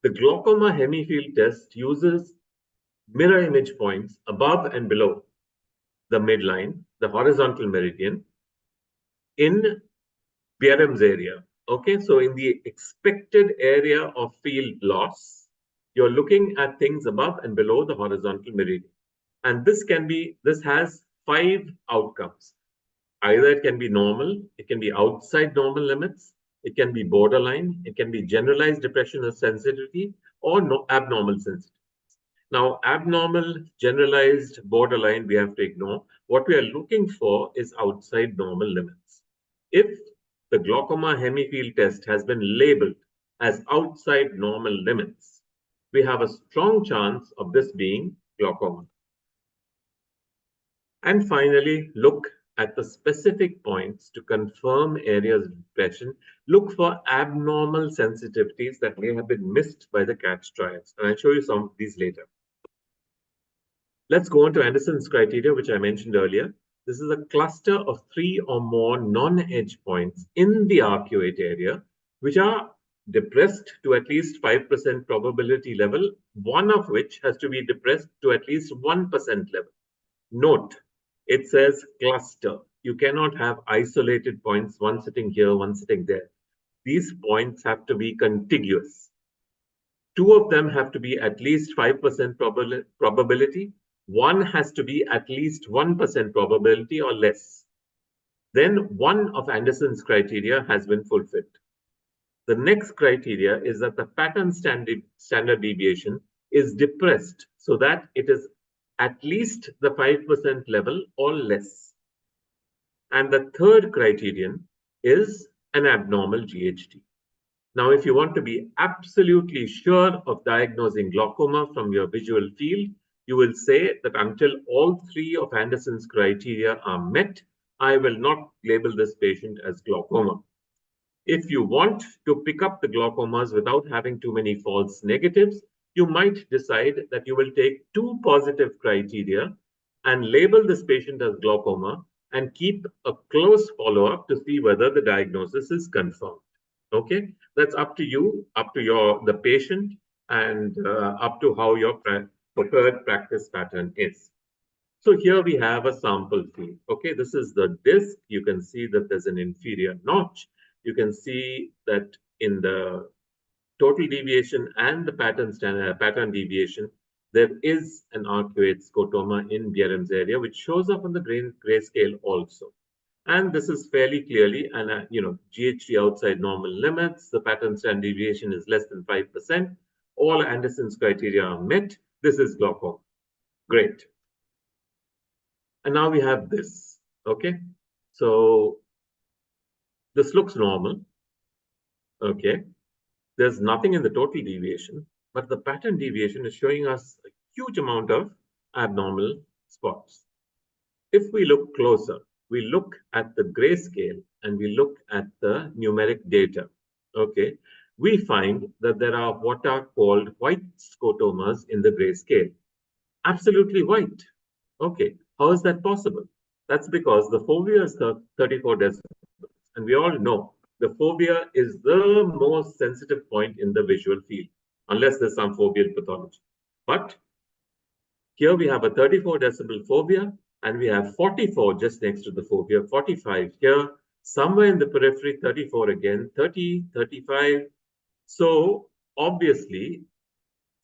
[SPEAKER 1] The glaucoma hemifield test uses mirror image points above and below the midline, the horizontal meridian, in Bjerrems area. Okay, so in the expected area of field loss, you're looking at things above and below the horizontal meridian. And this has 5 outcomes. Either it can be normal, it can be outside normal limits, it can be borderline, it can be generalized depression of sensitivity, or abnormal sensitivity. Now, abnormal, generalized, borderline, we have to ignore. What we are looking for is outside normal limits. If the glaucoma hemifield test has been labeled as outside normal limits, we have a strong chance of this being glaucoma. And finally, look at the specific points to confirm areas of depression. Look for abnormal sensitivities that may have been missed by the CATCH trials. And I'll show you some of these later. Let's go on to Anderson's criteria, which I mentioned earlier. This is a cluster of 3 or more non-edge points in the arcuate area, which are depressed to at least 5% probability level, one of which has to be depressed to at least 1% level. Note, it says cluster. You cannot have isolated points, one sitting here, one sitting there. These points have to be contiguous. 2 of them have to be at least 5% probability. One has to be at least 1% probability or less. Then one of Anderson's criteria has been fulfilled. The next criteria is that the pattern standard deviation is depressed so that it is at least the 5% level or less. And the third criterion is an abnormal GHD. Now, if you want to be absolutely sure of diagnosing glaucoma from your visual field, you will say that until all 3 of Anderson's criteria are met, I will not label this patient as glaucoma. If you want to pick up the glaucomas without having too many false negatives, you might decide that you will take 2 positive criteria and label this patient as glaucoma and keep a close follow-up to see whether the diagnosis is confirmed. Okay, that's up to you, up to the patient, and up to how your preferred practice pattern is. So here we have a sample field. Okay, this is the disc. You can see that there's an inferior notch. You can see that in the total deviation and the pattern deviation, there is an arcuate scotoma in Bjerrems area, which shows up on the grayscale also. And this is fairly clearly, and GHD outside normal limits, the pattern standard deviation is less than 5%. All Anderson's criteria are met. This is glaucoma. Great. And now we have this. Okay. So this looks normal. Okay. There's nothing in the total deviation, but the pattern deviation is showing us a huge amount of abnormal spots. If we look closer, we look at the grayscale and we look at the numeric data, okay, we find that there are what are called white scotomas in the grayscale. Absolutely white. Okay, how is that possible? That's because the fovea is 34 decibels, and we all know the fovea is the most sensitive point in the visual field, unless there's some foveal pathology. But here we have a 34 decibel fovea, and we have 44 just next to the fovea, 45 here, somewhere in the periphery, 34 again, 30, 35. So obviously,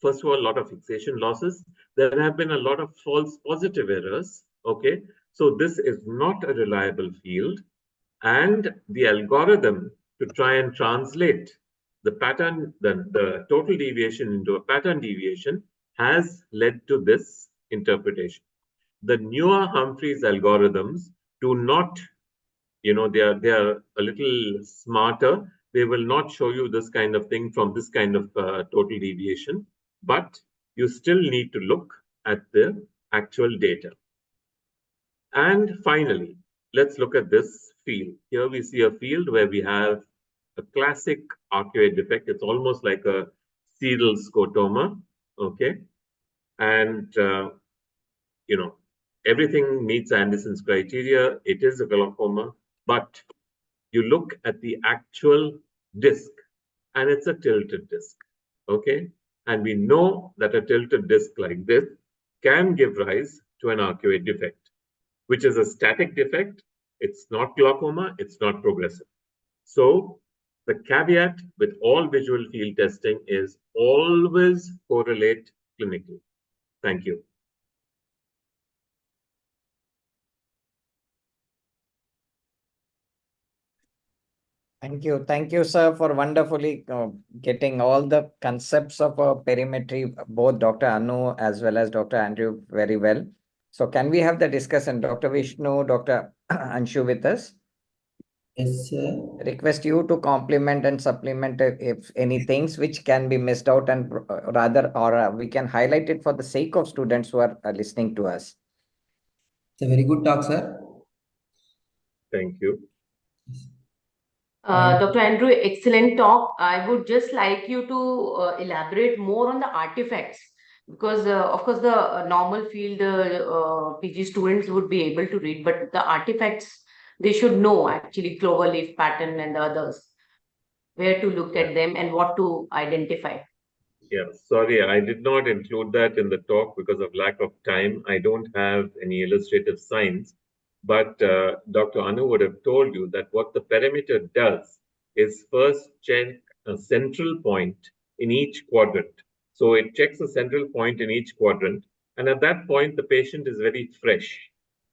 [SPEAKER 1] first of all, a lot of fixation losses. There have been a lot of false positive errors. Okay, so this is not a reliable field. And the algorithm to try and translate the pattern, the total deviation into a pattern deviation has led to this interpretation. The newer Humphreys algorithms do not, they are a little smarter. They will not show you this kind of thing from this kind of total deviation, but you still need to look at the actual data. And finally, let's look at this field. Here we see a field where we have a classic arcuate defect. It's almost like a sedal scotoma, okay? And, everything meets Anderson's criteria. It is a glaucoma, but you look at the actual disc, and it's a tilted disc, okay? And we know that a tilted disc like this can give rise to an arcuate defect, which is a static defect. It's not glaucoma, it's not progressive. So the caveat with all visual field testing is always correlate clinically. Thank you.
[SPEAKER 2] Thank you, sir, for wonderfully getting all the concepts of perimetry, both Dr. Anu as well as Dr. Andrew, very well. So, can we have the discussion, Dr. Vishnu, Dr. Anshu, with us?
[SPEAKER 4] Yes, sir.
[SPEAKER 2] Request you to complement and supplement if any things which can be missed out, and rather, or we can highlight it for the sake of students who are listening to us.
[SPEAKER 4] It's a very good talk, sir.
[SPEAKER 1] Thank you.
[SPEAKER 5] Dr. Andrew, excellent talk. I would just like you to elaborate more on the artifacts because, of course, the normal field PG students would be able to read, but the artifacts they should know actually clover leaf pattern and the others, where to look at them and what to identify.
[SPEAKER 1] Yeah, sorry, I did not include that in the talk because of lack of time. I don't have any illustrative signs, but Dr. Anu would have told you that what the perimeter does is first check a central point in each quadrant. So it checks a central point in each quadrant, and at that point, the patient is very fresh.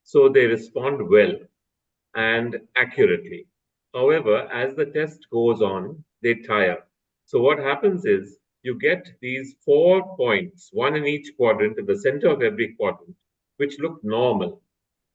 [SPEAKER 1] So they respond well and accurately. However, as the test goes on, they tire. So what happens is you get these 4 points, one in each quadrant, in the center of every quadrant, which look normal.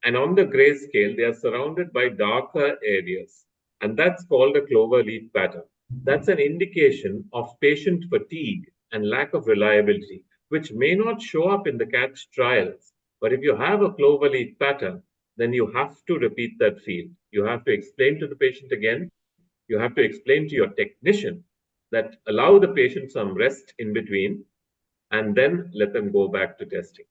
[SPEAKER 1] And on the grayscale, they are surrounded by darker areas. And that's called a clover leaf pattern. That's an indication of patient fatigue and lack of reliability, which may not show up in the CATCH trials. But if you have a clover leaf pattern, then you have to repeat that field. You have to explain to the patient again. You have to explain to your technician that allow the patient some rest in between and then let them go back to testing.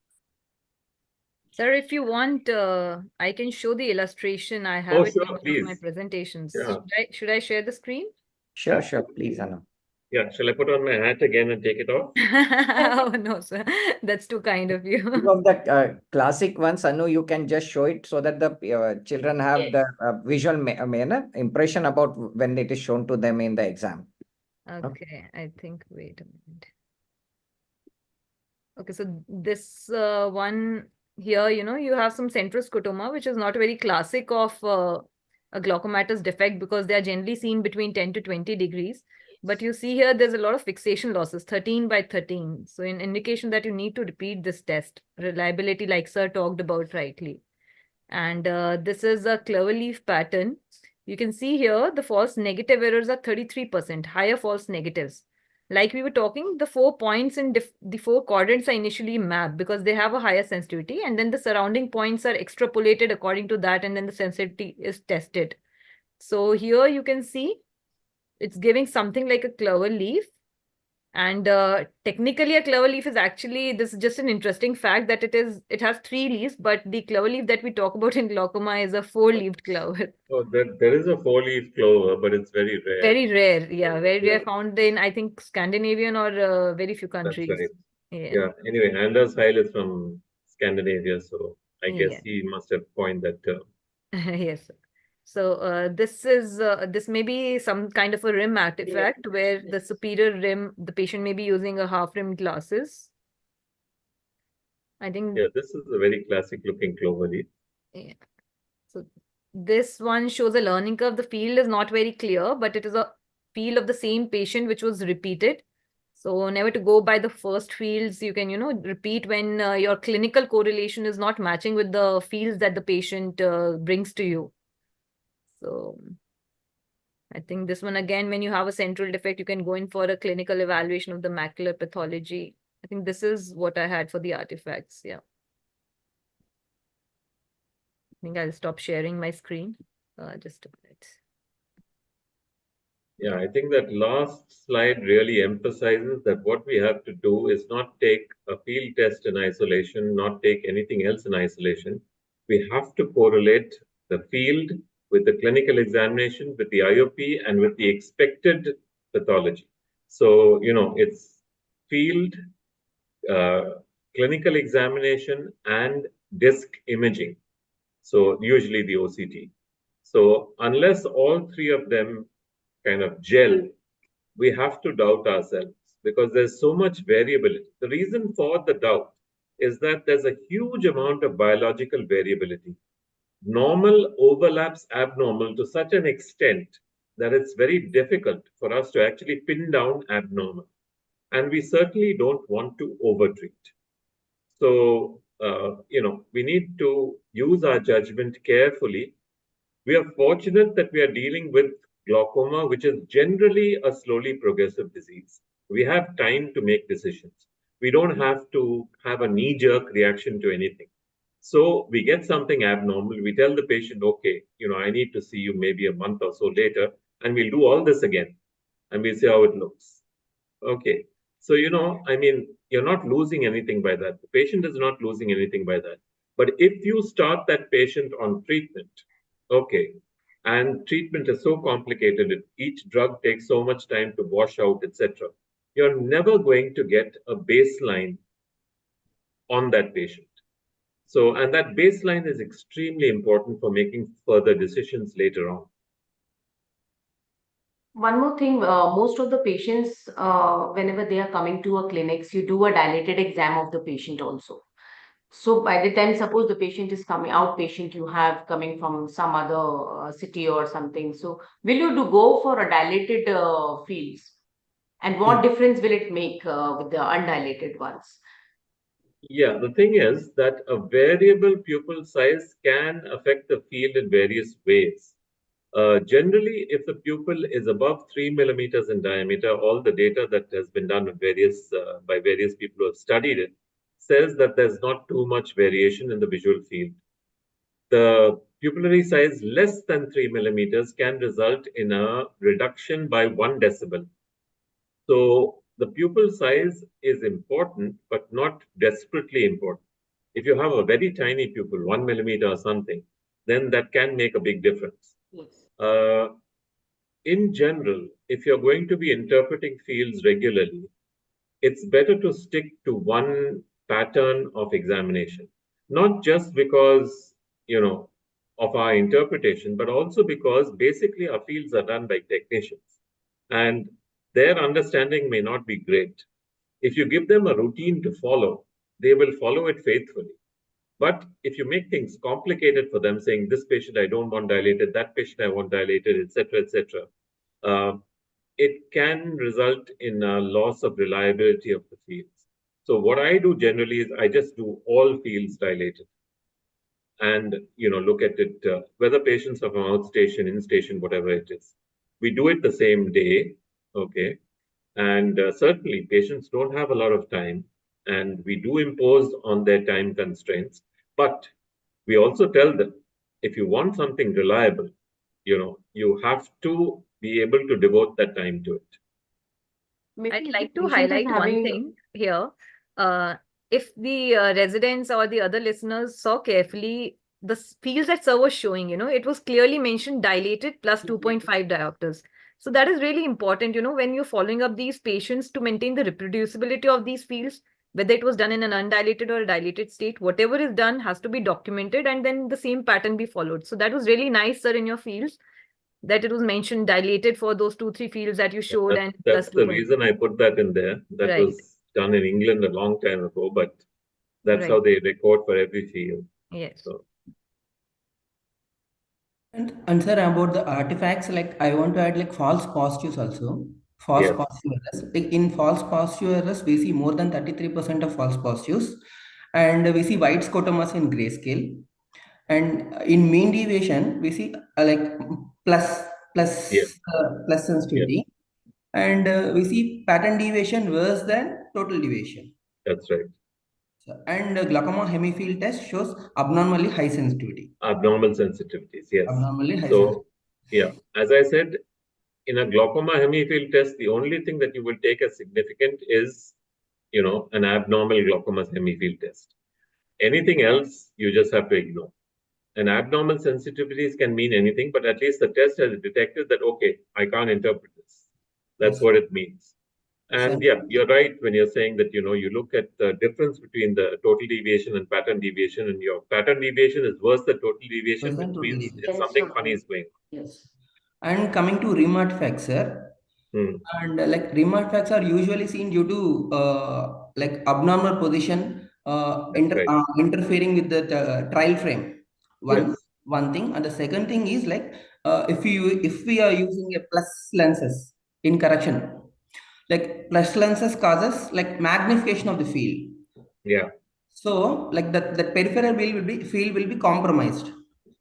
[SPEAKER 3] Sir, if you want, I can show the illustration. I have
[SPEAKER 1] Oh,
[SPEAKER 3] it
[SPEAKER 1] sure,
[SPEAKER 3] in one of
[SPEAKER 1] please.
[SPEAKER 3] my presentations.
[SPEAKER 1] Yeah.
[SPEAKER 3] Should I share the screen?
[SPEAKER 2] Sure, please, Anu.
[SPEAKER 1] Yeah, shall I put on my hat again and take it off?
[SPEAKER 3] Oh, no, sir. That's too kind of you.
[SPEAKER 2] Some of the classic ones, Anu, you can just show it so that the children have
[SPEAKER 5] Yes.
[SPEAKER 2] the visual impression about when it is shown to them in the exam.
[SPEAKER 3] Okay, I think, wait a minute. Okay, so this one here, you have some centroscotoma, which is not very classic of a glaucomatous defect because they are generally seen between 10 to 20 degrees. But you see here, there's a lot of fixation losses, 13 by 13. So an indication that you need to repeat this test. Reliability, like sir talked about rightly. And this is a cloverleaf pattern. You can see here, the false negative errors are 33%, higher false negatives. Like we were talking, the 4 points in the 4 quadrants are initially mapped because they have a higher sensitivity, and then the surrounding points are extrapolated according to that, and then the sensitivity is tested. So here you can see it's giving something like a clover leaf. And technically a clover leaf is actually, this is just an interesting fact that it has 3 leaves, but the clover leaf that we talk about in glaucoma is a 4-leaved clover.
[SPEAKER 1] Oh, there is a 4-leaf clover, but it's very rare.
[SPEAKER 3] Very rare, yeah, very
[SPEAKER 1] Yeah.
[SPEAKER 3] rare, found in, I think, Scandinavian or very few
[SPEAKER 1] That's
[SPEAKER 3] countries.
[SPEAKER 1] right.
[SPEAKER 3] Yeah.
[SPEAKER 1] Yeah. Anyway, Anders Heil is from Scandinavia, so I guess
[SPEAKER 3] Yeah.
[SPEAKER 1] he must have coined that term.
[SPEAKER 3] Yes, sir. So this may be some kind of a rim artifact where the superior rim, the patient may be using a half-rim glasses. I think,
[SPEAKER 1] Yeah, this is a very classic looking clover leaf.
[SPEAKER 3] yeah. So this one shows a learning curve. The field is not very clear, but it is a field of the same patient which was repeated. So never to go by the first fields. You can, repeat when your clinical correlation is not matching with the fields that the patient brings to you. So I think this one again, when you have a central defect, you can go in for a clinical evaluation of the macular pathology. I think this is what I had for the artifacts. Yeah. I think I'll stop sharing my screen. Just a minute.
[SPEAKER 1] Yeah, I think that last slide really emphasizes that what we have to do is not take a field test in isolation, not take anything else in isolation. We have to correlate the field with the clinical examination, with the IOP, and with the expected pathology. So, it's field, clinical examination, and disc imaging. So, usually the OCT. So, unless all 3 of them kind of gel, we have to doubt ourselves because there's so much variability. The reason for the doubt is that there's a huge amount of biological variability. Normal overlaps abnormal to such an extent that it's very difficult for us to actually pin down abnormal. And we certainly don't want to overtreat. So, we need to use our judgment carefully. We are fortunate that we are dealing with glaucoma, which is generally a slowly progressive disease. We have time to make decisions. We don't have to have a knee-jerk reaction to anything. So we get something abnormal. We tell the patient, okay, I need to see you maybe a month or so later, and we'll do all this again, and we'll see how it looks. Okay. So, you're not losing anything by that. The patient is not losing anything by that. But if you start that patient on treatment, okay, and treatment is so complicated, each drug takes so much time to wash out, etc., you're never going to get a baseline on that patient. So, and that baseline is extremely important for making further decisions later on.
[SPEAKER 5] One more thing, most of the patients, whenever they are coming to a clinics, you do a dilated exam of the patient also. So by the time, suppose the patient is coming outpatient, you have coming from some other city or something. So will you go for a dilated fields? And what difference will it make with the undilated ones?
[SPEAKER 1] Yeah, the thing is that a variable pupil size can affect the field in various ways. Generally, if the pupil is above 3 millimeters in diameter, all the data that has been done with by various people who have studied it says that there's not too much variation in the visual field. The pupillary size less than 3 millimeters can result in a reduction by 1 decibel. So the pupil size is important, but not desperately important. If you have a very tiny pupil, 1 millimeter or something, then that can make a big difference.
[SPEAKER 5] Yes.
[SPEAKER 1] In general, if you're going to be interpreting fields regularly, it's better to stick to one pattern of examination, not just because, of our interpretation, but also because basically our fields are done by technicians and their understanding may not be great. If you give them a routine to follow, they will follow it faithfully. But if you make things complicated for them, saying this patient I don't want dilated, that patient I want dilated, etc., etc., it can result in a loss of reliability of the fields. So what I do generally is I just do all fields dilated, and look at it whether patients are from outstation, in-station, whatever it is. We do it the same day, okay, and certainly patients don't have a lot of time, and we do impose on their time constraints. But we also tell them, if you want something reliable, you have to be able to devote that time to it.
[SPEAKER 5] Maybe
[SPEAKER 3] I'd
[SPEAKER 5] if
[SPEAKER 3] like
[SPEAKER 5] the
[SPEAKER 3] to
[SPEAKER 5] patient is
[SPEAKER 3] highlight one
[SPEAKER 5] having-
[SPEAKER 3] thing here. If the residents or the other listeners saw carefully, the fields that sir was showing, it was clearly mentioned dilated plus 2.5 diopters. So that is really important, when you're following up these patients to maintain the reproducibility of these fields, whether it was done in an undilated or a dilated state, whatever is done has to be documented and then the same pattern be followed. So that was really nice, sir, in your fields, that it was mentioned dilated for those 2-3 fields that you showed, and
[SPEAKER 1] That's
[SPEAKER 3] plus
[SPEAKER 1] the
[SPEAKER 3] 2.5.
[SPEAKER 1] reason I put that in there. That
[SPEAKER 3] Right.
[SPEAKER 1] was done in England a long time ago, but that's
[SPEAKER 3] Right.
[SPEAKER 1] how they record for every field.
[SPEAKER 3] Yes.
[SPEAKER 1] So
[SPEAKER 4] And sir, about the artifacts, like I want to add like false positives also. False
[SPEAKER 1] Yes.
[SPEAKER 4] positive errors. Like in false positive errors, we see more than 33% of false positives, and we see white scotomas in grayscale. And in mean deviation, we see plus
[SPEAKER 1] Yes.
[SPEAKER 4] plus sensitivity, and we see pattern deviation worse than total deviation.
[SPEAKER 1] That's right.
[SPEAKER 4] And glaucoma hemifield test shows abnormally high sensitivity.
[SPEAKER 1] Abnormal sensitivities, yes.
[SPEAKER 4] Abnormally high
[SPEAKER 1] So, yeah, as I said, in a glaucoma hemifield test, the only thing that you will take as significant is, an abnormal glaucoma hemifield test. Anything else, you just have to ignore. And abnormal sensitivities can mean anything, but at least the test has detected that, okay, I can't interpret this. That's
[SPEAKER 4] Yes.
[SPEAKER 1] what it means. And
[SPEAKER 4] Sir.
[SPEAKER 1] yeah, you're right when you're saying that, you look at the difference between the total deviation and pattern deviation, and your pattern deviation is worse than total deviation,
[SPEAKER 4] Worse than
[SPEAKER 1] which
[SPEAKER 4] total
[SPEAKER 1] means
[SPEAKER 4] deviation.
[SPEAKER 1] it's something funny is going on.
[SPEAKER 5] Yes.
[SPEAKER 4] And coming to rim artifacts, sir, and like rim artifacts are usually seen due to like abnormal position
[SPEAKER 1] Right.
[SPEAKER 4] interfering with the trial frame.
[SPEAKER 1] Yes.
[SPEAKER 4] One thing, and the second thing is like if we are using a plus lenses in correction, like plus lenses causes like magnification of the field.
[SPEAKER 1] Yeah.
[SPEAKER 4] So like that peripheral field will be compromised.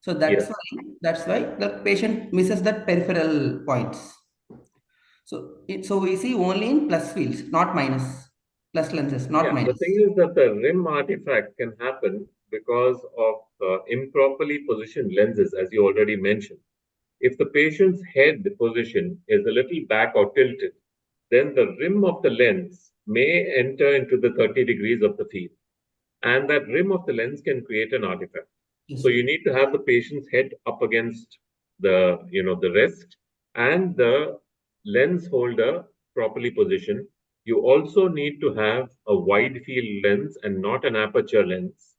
[SPEAKER 4] So
[SPEAKER 1] Yes.
[SPEAKER 4] that's why the patient misses that peripheral points. So we see only in plus fields, not minus. Plus lenses, not
[SPEAKER 1] Yeah. The
[SPEAKER 4] minus.
[SPEAKER 1] thing is that the rim artifact can happen because of improperly positioned lenses, as you already mentioned. If the patient's head position is a little back or tilted, then the rim of the lens may enter into the 30 degrees of the field. And that rim of the lens can create an artifact.
[SPEAKER 4] Yes,
[SPEAKER 1] So
[SPEAKER 4] sir.
[SPEAKER 1] you need to have the patient's head up against the rest and the lens holder properly positioned. You also need to have a wide field lens and not an aperture lens,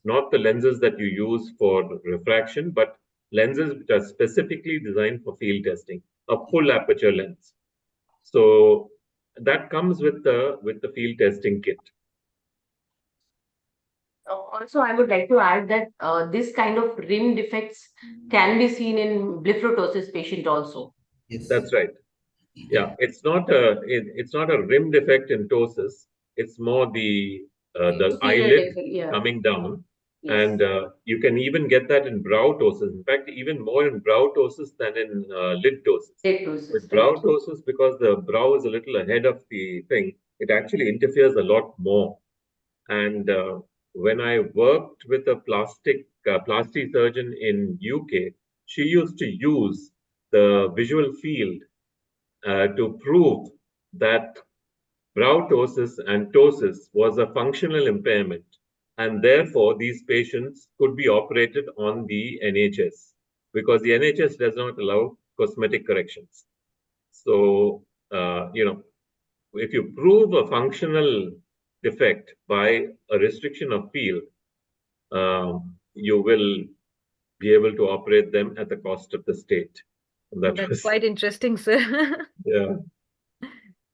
[SPEAKER 1] not the lenses that you use for refraction, but lenses which are specifically designed for field testing, a full aperture lens. So that comes with the field testing kit.
[SPEAKER 5] Also, I would like to add that this kind of rim defects can be seen in blepharosis patient also.
[SPEAKER 4] Yes.
[SPEAKER 1] That's right. Yeah, it's not a rim defect in ptosis. It's more the
[SPEAKER 5] Inferior
[SPEAKER 1] eyelid
[SPEAKER 5] level, yeah.
[SPEAKER 1] coming down,
[SPEAKER 5] Yes.
[SPEAKER 1] and you can even get that in brow ptosis. In fact, even more in brow ptosis than in lid ptosis.
[SPEAKER 5] Diagnosis,
[SPEAKER 1] With
[SPEAKER 5] right.
[SPEAKER 1] brow ptosis, because the brow is a little ahead of the thing, it actually interferes a lot more. And when I worked with a plastic surgeon in UK, she used to use the visual field to prove that brow ptosis and ptosis was a functional impairment, and therefore these patients could be operated on the NHS because the NHS does not allow cosmetic corrections. So, if you prove a functional defect by a restriction of field, you will be able to operate them at the cost of the state. That
[SPEAKER 3] That's
[SPEAKER 1] was,
[SPEAKER 3] quite interesting, sir.
[SPEAKER 1] yeah.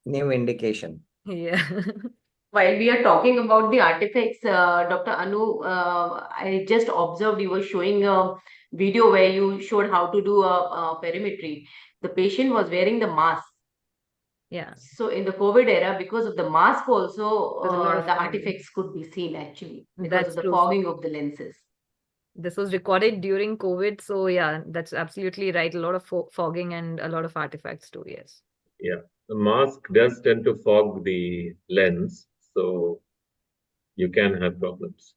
[SPEAKER 2] New indication.
[SPEAKER 3] Yeah.
[SPEAKER 5] While we are talking about the artifacts, Dr. Anu, I just observed you were showing a video where you showed how to do a perimetry. The patient was wearing the mask.
[SPEAKER 3] Yeah.
[SPEAKER 5] So in the COVID era, because of the mask also,
[SPEAKER 3] There's a lot of
[SPEAKER 5] the
[SPEAKER 3] fogging.
[SPEAKER 5] artifacts could be seen actually because
[SPEAKER 3] That's
[SPEAKER 5] of the
[SPEAKER 3] true.
[SPEAKER 5] fogging of the lenses.
[SPEAKER 3] This was recorded during COVID, so yeah, that's absolutely right. A lot of fogging and a lot of artifacts too, yes.
[SPEAKER 1] Yeah, the mask does tend to fog the lens, so you can have problems.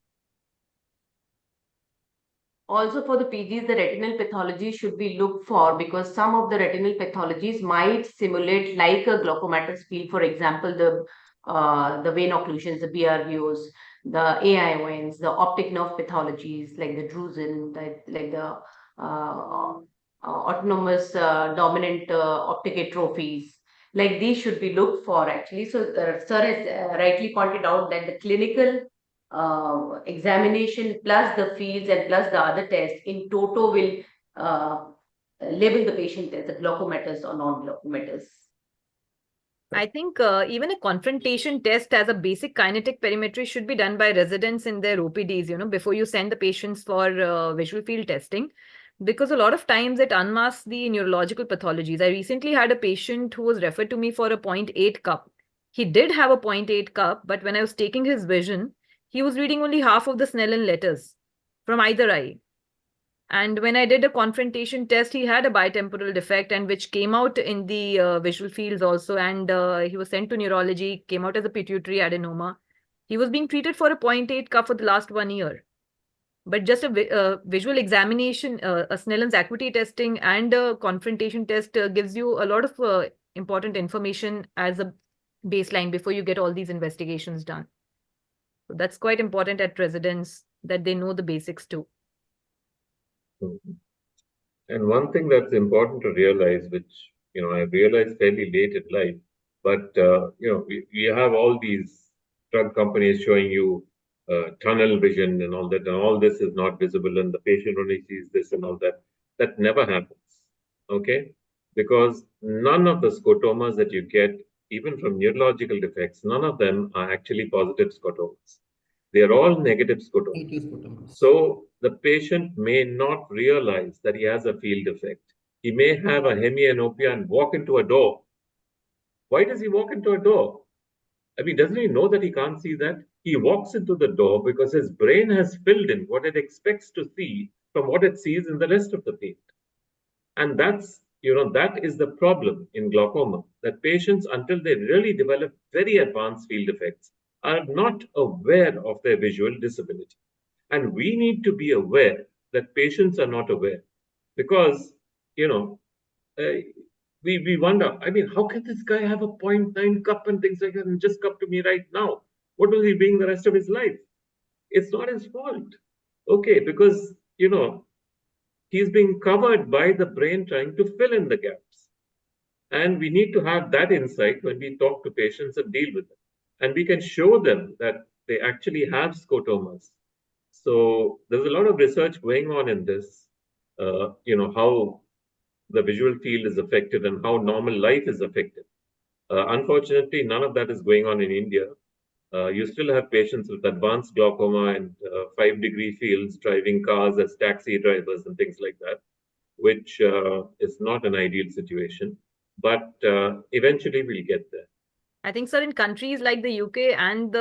[SPEAKER 5] Also for the PGs, the retinal pathology should be looked for because some of the retinal pathologies might simulate like a glaucomatous field. For example, the vein occlusions, the BRVOs, the AIONs, the optic nerve pathologies like the drusen, like the autonomous dominant optic atrophies. Like these should be looked for actually. So sir has rightly pointed out that the clinical examination plus the fields and plus the other tests in toto will label the patient as a glaucomatous or non-glaucomatous.
[SPEAKER 3] I think even a confrontation test as a basic kinetic perimetry should be done by residents in their OPDs, before you send the patients for visual field testing, because a lot of times it unmasks the neurological pathologies. I recently had a patient who was referred to me for a 0.8 cup. He did have a 0.8 cup, but when I was taking his vision, he was reading only half of the Snellen letters from either eye. And when I did a confrontation test, he had a bitemporal defect, and which came out in the visual fields also. And he was sent to neurology, came out as a pituitary adenoma. He was being treated for a 0.8 cup for the last 1 year. But just a visual examination, a Snellen's acuity testing and a confrontation test gives you a lot of important information as a baseline before you get all these investigations done. So that's quite important at residents that they know the basics too.
[SPEAKER 1] And one thing that's important to realize, which I realized fairly late in life, but we have all these drug companies showing you tunnel vision and all that, and all this is not visible, and the patient only sees this and all that. That never happens, okay? Because none of the scotomas that you get, even from neurological defects, none of them are actually positive scotomas. They are all negative scotomas. So the patient may not realize that he has a field defect. He may have a hemianopia and walk into a door. Why does he walk into a door? I mean, doesn't he know that he can't see that? He walks into the door because his brain has filled in what it expects to see from what it sees in the rest of the field. And that is the problem in glaucoma, that patients, until they really develop very advanced field effects, are not aware of their visual disability. And we need to be aware that patients are not aware, because, we wonder, I mean, how can this guy have a 0.9 cup and things like that and just come to me right now? What will he be doing the rest of his life? It's not his fault. Okay, because, he's being covered by the brain trying to fill in the gaps. And we need to have that insight when we talk to patients and deal with them. And we can show them that they actually have scotomas. So there's a lot of research going on in this, how the visual field is affected and how normal life is affected. Unfortunately, none of that is going on in India. You still have patients with advanced glaucoma and 5-degree fields driving cars as taxi drivers and things like that, which is not an ideal situation. But eventually we'll get there.
[SPEAKER 3] I think, sir, in countries like the UK and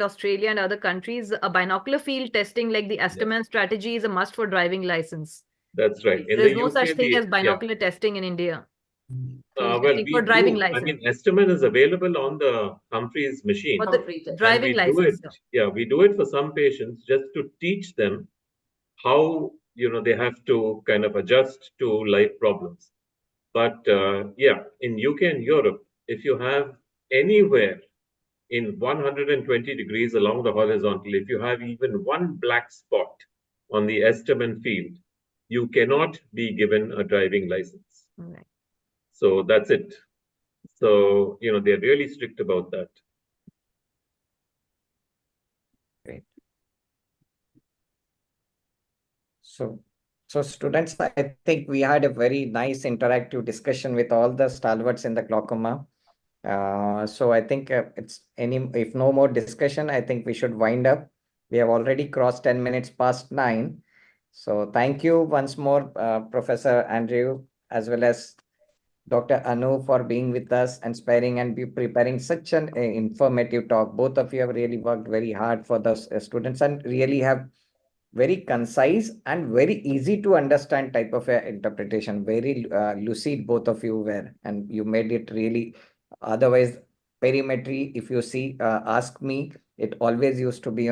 [SPEAKER 3] Australia and other countries, a binocular field testing like the Asterman strategy is a must for driving license.
[SPEAKER 1] That's right. In
[SPEAKER 3] There's
[SPEAKER 1] the
[SPEAKER 3] no
[SPEAKER 1] UK,
[SPEAKER 3] such thing as binocular testing in India.
[SPEAKER 1] Well,
[SPEAKER 3] Testing
[SPEAKER 1] we
[SPEAKER 3] for driving
[SPEAKER 1] do. I
[SPEAKER 3] license.
[SPEAKER 1] mean, Asterman is available on the Humphreys machine.
[SPEAKER 3] For the
[SPEAKER 5] Complete.
[SPEAKER 3] driving
[SPEAKER 1] And we do
[SPEAKER 3] license,
[SPEAKER 1] it.
[SPEAKER 3] sir.
[SPEAKER 1] Yeah, we do it for some patients just to teach them how, they have to kind of adjust to life problems. But in UK and Europe, if you have anywhere in 120 degrees along the horizontal, if you have even one black spot on the Esterman field, you cannot be given a driving license.
[SPEAKER 3] Right.
[SPEAKER 1] So that's it. So, they're really strict about that.
[SPEAKER 2] Great. So students, I think we had a very nice interactive discussion with all the stalwarts in the glaucoma. So I think if no more discussion, I think we should wind up. We have already crossed 10 minutes past 9. So thank you once more, Professor Andrew, as well as Dr. Anu, for being with us and sparing and be preparing such an informative talk. Both of you have really worked very hard for the students and really have very concise and very easy to understand type of interpretation. Very lucid both of you were, and you made it really. Otherwise, perimetry, if you see, ask me, it always used to be,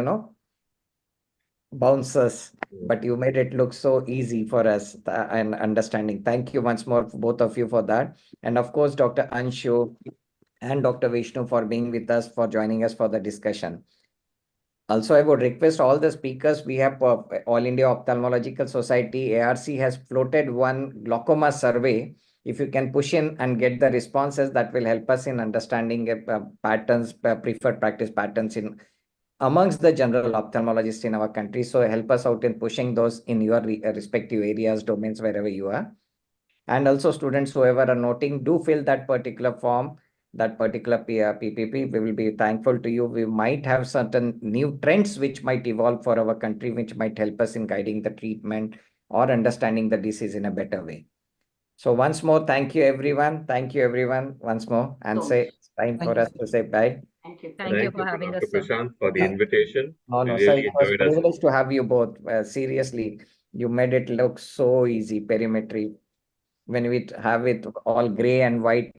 [SPEAKER 2] bouncers, but you made it look so easy for us and understanding. Thank you once more, both of you, for that. And of course, Dr. Anshu and Dr. Vishnu for being with us, for joining us for the discussion. Also, I would request all the speakers. We have All India Ophthalmological Society, ARC, has floated one glaucoma survey. If you can push in and get the responses, that will help us in understanding patterns, preferred practice patterns in amongst the general ophthalmologists in our country. So help us out in pushing those in your respective areas, domains, wherever you are. And also students, whoever are noting, do fill that particular form, that particular PPP. We will be thankful to you. We might have certain new trends which might evolve for our country, which might help us in guiding the treatment or understanding the disease in a better way. So once more, thank you, everyone. Thank you, everyone, once more. And it's time for us to say bye.
[SPEAKER 5] Thank you.
[SPEAKER 3] Thank you for having
[SPEAKER 1] Dr.
[SPEAKER 3] us, sir.
[SPEAKER 1] Prashant, for the invitation.
[SPEAKER 2] No,
[SPEAKER 1] We
[SPEAKER 2] sir,
[SPEAKER 1] really
[SPEAKER 2] it was
[SPEAKER 1] enjoyed us.
[SPEAKER 2] privilege to have you both. Seriously, you made it look so easy, perimetry. When we have it all gray and white